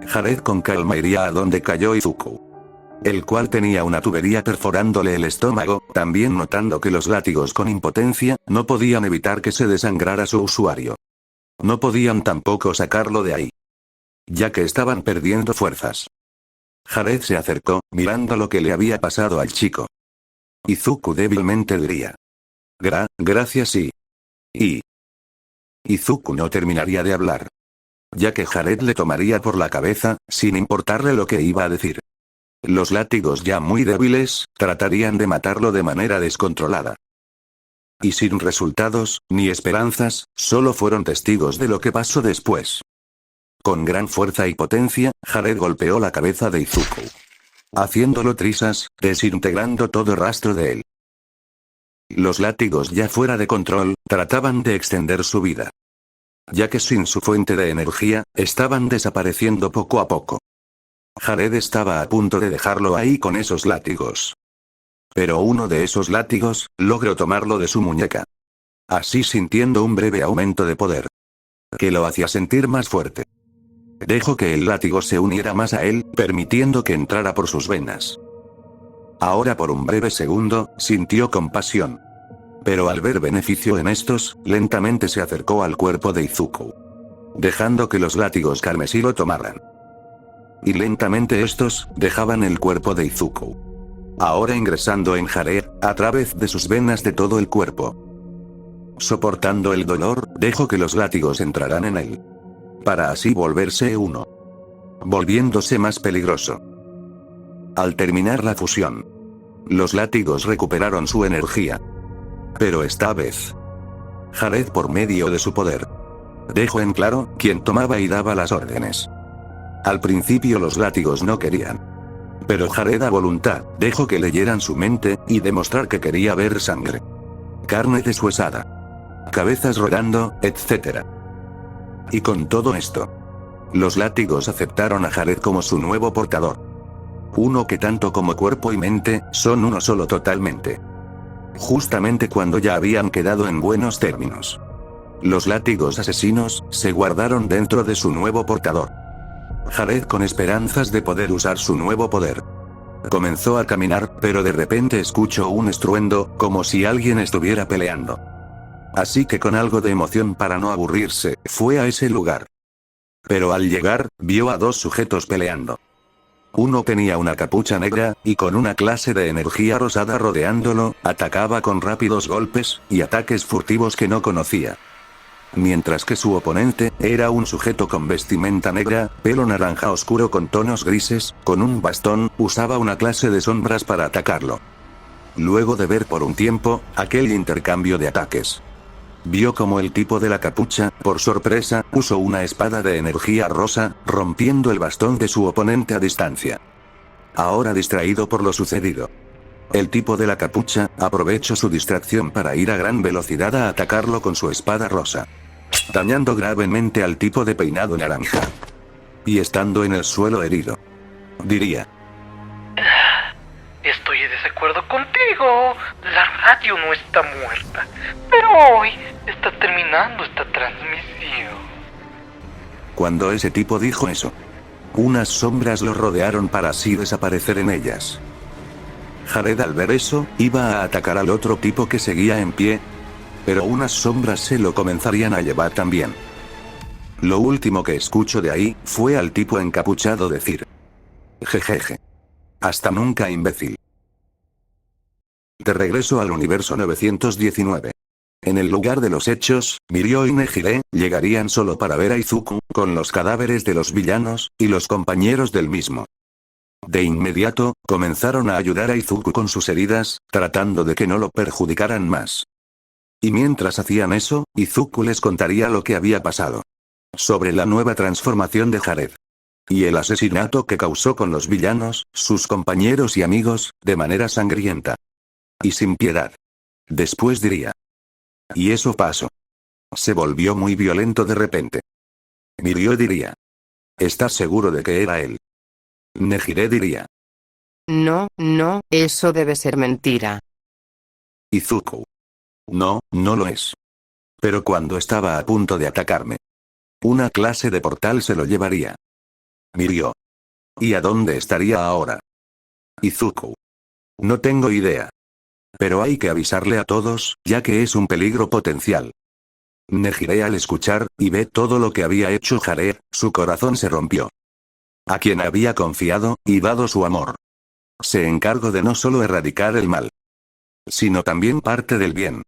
Speaker 3: Jared con calma iría a donde cayó Izuku, el cual tenía una tubería perforándole el estómago, también notando que los látigos con impotencia, no podían evitar que se desangrara su usuario. No podían tampoco sacarlo de ahí, ya que estaban perdiendo fuerzas. Jared se acercó, mirando lo que le había pasado al chico. Izuku débilmente diría: Gracias y... Izuku no terminaría de hablar, ya que Jared le tomaría por la cabeza, sin importarle lo que iba a decir. Los látigos ya muy débiles, tratarían de matarlo de manera descontrolada. Y sin resultados, ni esperanzas, solo fueron testigos de lo que pasó después. Con gran fuerza y potencia, Jared golpeó la cabeza de Izuku, haciéndolo trizas, desintegrando todo rastro de él. Los látigos ya fuera de control, trataban de extender su vida, ya que sin su fuente de energía, estaban desapareciendo poco a poco. Jared estaba a punto de dejarlo ahí con esos látigos. Pero uno de esos látigos, logró tomarlo de su muñeca. Así sintiendo un breve aumento de poder, que lo hacía sentir más fuerte. Dejó que el látigo se uniera más a él, permitiendo que entrara por sus venas. Ahora por un breve segundo, sintió compasión. Pero al ver beneficio en estos, lentamente se acercó al cuerpo de Izuku, dejando que los látigos carmesí lo tomaran. Y lentamente estos, dejaban el cuerpo de Izuku, ahora ingresando en Jared, a través de sus venas de todo el cuerpo. Soportando el dolor, dejó que los látigos entraran en él, para así volverse uno, volviéndose más peligroso. Al terminar la fusión, los látigos recuperaron su energía. Pero esta vez, Jared, por medio de su poder, dejó en claro quién tomaba y daba las órdenes. Al principio los látigos no querían. Pero Jared a voluntad dejó que leyeran su mente y demostrar que quería ver sangre, carne deshuesada, cabezas rodando, etc. Y con todo esto, los látigos aceptaron a Jared como su nuevo portador. Uno que tanto como cuerpo y mente son uno solo totalmente. Justamente cuando ya habían quedado en buenos términos, los látigos asesinos se guardaron dentro de su nuevo portador. Jared, con esperanzas de poder usar su nuevo poder, comenzó a caminar, pero de repente escuchó un estruendo, como si alguien estuviera peleando. Así que con algo de emoción para no aburrirse, fue a ese lugar. Pero al llegar, vio a dos sujetos peleando. Uno tenía una capucha negra, y con una clase de energía rosada rodeándolo, atacaba con rápidos golpes y ataques furtivos que no conocía. Mientras que su oponente era un sujeto con vestimenta negra, pelo naranja oscuro con tonos grises, con un bastón, usaba una clase de sombras para atacarlo. Luego de ver por un tiempo aquel intercambio de ataques, vio como el tipo de la capucha, por sorpresa, usó una espada de energía rosa, rompiendo el bastón de su oponente a distancia. Ahora distraído por lo sucedido, el tipo de la capucha aprovechó su distracción para ir a gran velocidad a atacarlo con su espada rosa, dañando gravemente al tipo de peinado naranja. Y estando en el suelo herido, diría:
Speaker 1: Estoy de desacuerdo contigo. La radio no está muerta, pero hoy está terminando esta transmisión.
Speaker 3: Cuando ese tipo dijo eso, unas sombras lo rodearon para así desaparecer en ellas. Jared, al ver eso, iba a atacar al otro tipo que seguía en pie, pero unas sombras se lo comenzarían a llevar también. Lo último que escucho de ahí fue al tipo encapuchado decir: jejeje. Hasta nunca, imbécil. De regreso al universo 919. En el lugar de los hechos, Mirio y Nejire llegarían solo para ver a Izuku, con los cadáveres de los villanos y los compañeros del mismo. De inmediato, comenzaron a ayudar a Izuku con sus heridas, tratando de que no lo perjudicaran más. Y mientras hacían eso, Izuku les contaría lo que había pasado sobre la nueva transformación de Jared y el asesinato que causó con los villanos, sus compañeros y amigos, de manera sangrienta y sin piedad. Después diría: y eso pasó. Se volvió muy violento de repente. Mirio diría: ¿estás seguro de que era él? Nejire diría:
Speaker 4: No, eso debe ser mentira.
Speaker 3: Izuku: no, no lo es. Pero cuando estaba a punto de atacarme, una clase de portal se lo llevaría. Mirio: ¿y a dónde estaría ahora? Izuku: no tengo idea. Pero hay que avisarle a todos, ya que es un peligro potencial. Nejire, al escuchar y ver todo lo que había hecho Jared, su corazón se rompió. A quien había confiado y dado su amor, se encargó de no solo erradicar el mal, sino también parte del bien.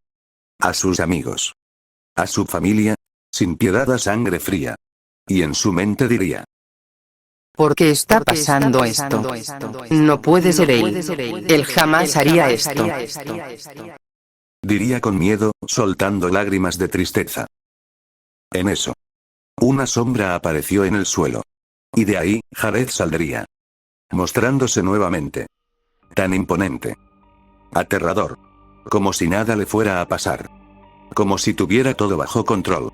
Speaker 3: A sus amigos, a su familia, sin piedad, a sangre fría. Y en su mente diría:
Speaker 4: ¿Por qué está pasando esto? No puede ser él. Él jamás haría esto.
Speaker 3: Diría con miedo, soltando lágrimas de tristeza. En eso, una sombra apareció en el suelo. Y de ahí, Jared saldría, mostrándose nuevamente. Tan imponente. Aterrador. Como si nada le fuera a pasar. Como si tuviera todo bajo control.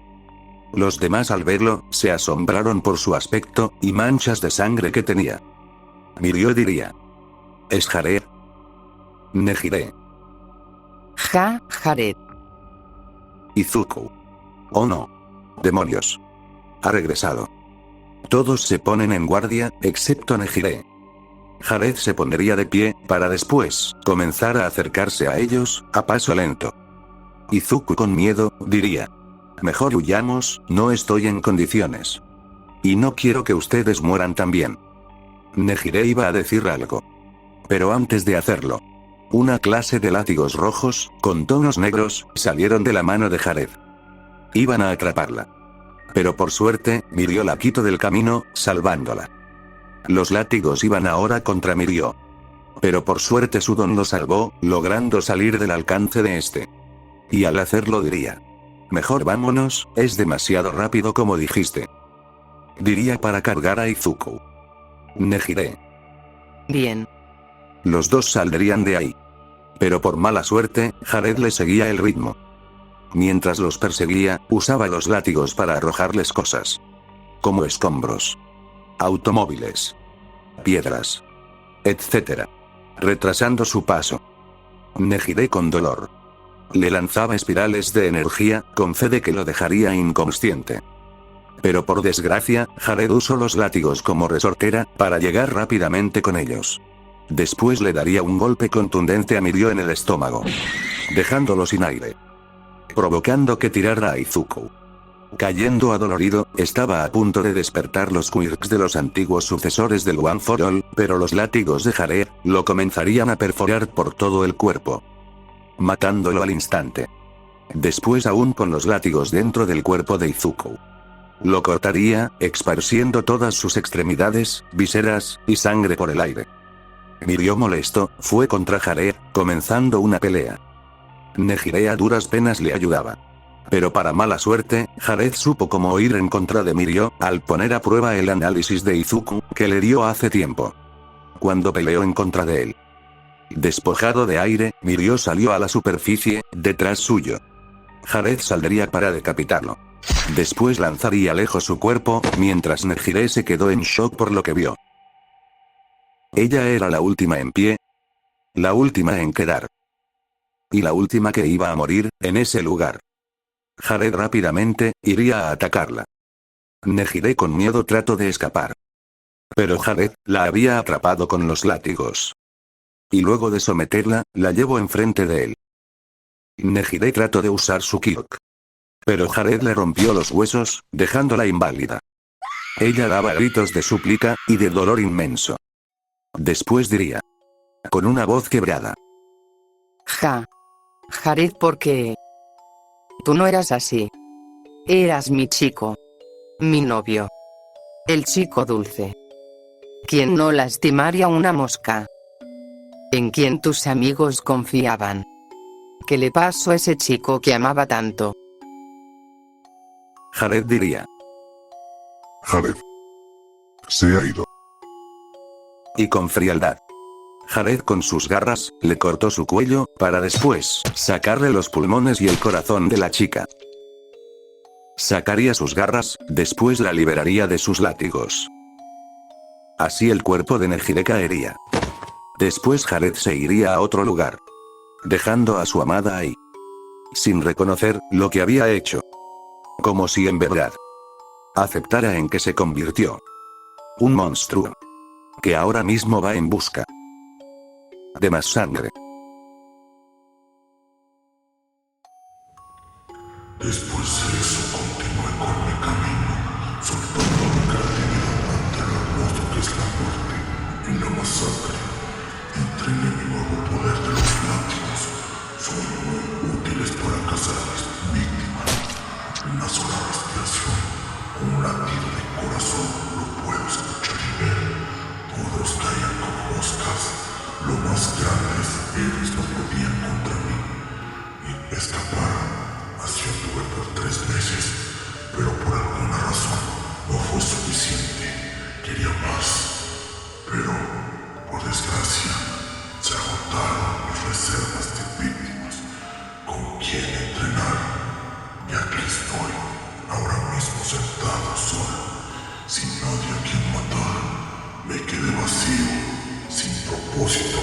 Speaker 3: Los demás, al verlo, se asombraron por su aspecto y manchas de sangre que tenía. Mirio diría: ¿es Jared? Nejire:
Speaker 4: Jared.
Speaker 3: Izuku: oh no. Demonios. Ha regresado. Todos se ponen en guardia, excepto Nejire. Jared se pondría de pie, para después comenzar a acercarse a ellos, a paso lento. Izuku, con miedo, diría: mejor huyamos, no estoy en condiciones. Y no quiero que ustedes mueran también. Nejire iba a decir algo. Pero antes de hacerlo, una clase de látigos rojos, con tonos negros, salieron de la mano de Jared. Iban a atraparla. Pero por suerte, Mirio la quitó del camino, salvándola. Los látigos iban ahora contra Mirio. Pero por suerte su don lo salvó, logrando salir del alcance de este. Y al hacerlo diría: mejor vámonos, es demasiado rápido como dijiste. Diría para cargar a Izuku. Nejire.
Speaker 4: Bien.
Speaker 3: Los dos saldrían de ahí. Pero por mala suerte, Jared le seguía el ritmo. Mientras los perseguía, usaba los látigos para arrojarles cosas. Como escombros, automóviles, piedras, etc. Retrasando su paso. Nejire con dolor. Le lanzaba espirales de energía, con fe de que lo dejaría inconsciente. Pero por desgracia, Jared usó los látigos como resortera, para llegar rápidamente con ellos. Después le daría un golpe contundente a Mirio en el estómago, dejándolo sin aire, provocando que tirara a Izuku. Cayendo adolorido, estaba a punto de despertar los quirks de los antiguos sucesores del One for All, pero los látigos de Jared lo comenzarían a perforar por todo el cuerpo, matándolo al instante. Después, aún con los látigos dentro del cuerpo de Izuku, lo cortaría, esparciendo todas sus extremidades, vísceras y sangre por el aire. Mirio, molesto, fue contra Jared, comenzando una pelea. Nejire a duras penas le ayudaba. Pero para mala suerte, Jared supo cómo ir en contra de Mirio, al poner a prueba el análisis de Izuku, que le dio hace tiempo, cuando peleó en contra de él. Despojado de aire, Mirio salió a la superficie, detrás suyo. Jared saldría para decapitarlo. Después lanzaría lejos su cuerpo, mientras Nejire se quedó en shock por lo que vio. Ella era la última en pie, la última en quedar, y la última que iba a morir, en ese lugar. Jared rápidamente iría a atacarla. Nejire con miedo trató de escapar. Pero Jared la había atrapado con los látigos. Y luego de someterla, la llevó enfrente de él. Nejire trató de usar su Kyok. Pero Jared le rompió los huesos, dejándola inválida. Ella daba gritos de súplica y de dolor inmenso. Después diría, con una voz quebrada:
Speaker 4: Jared, ¿por qué? Tú no eras así. Eras mi chico. Mi novio. El chico dulce. Quien no lastimaría una mosca. En quien tus amigos confiaban. ¿Qué le pasó a ese chico que amaba tanto?
Speaker 3: Jared diría:
Speaker 2: Jared. Se ha ido.
Speaker 3: Y con frialdad. Jared con sus garras, le cortó su cuello, para después, sacarle los pulmones y el corazón de la chica. Sacaría sus garras, después la liberaría de sus látigos. Así el cuerpo de Nejire caería. Después Jared se iría a otro lugar, dejando a su amada ahí, sin reconocer lo que había hecho. Como si en verdad aceptara en que se convirtió un monstruo, que ahora mismo va en busca de más sangre.
Speaker 2: Después de eso continué con mi camino, soltando mi creatividad ante lo hermoso que es la muerte y la masacre. Entrené mi nuevo poder de los látigos. Son muy útiles para cazar a mis víctimas. Una sola respiración, un latido de corazón, lo puedo escuchar y ver. Todos caían como moscas. Lo más grandes, ellos no podían contra mí. Y escaparon. Así anduve por 3 meses, pero por alguna razón no fue suficiente. Quería más. Pero, por desgracia, se agotaron mis reservas de víctimas. ¿Con quién entrenar? Y aquí estoy, ahora mismo sentado solo, sin nadie a quien matar. Me quedé vacío, sin propósito.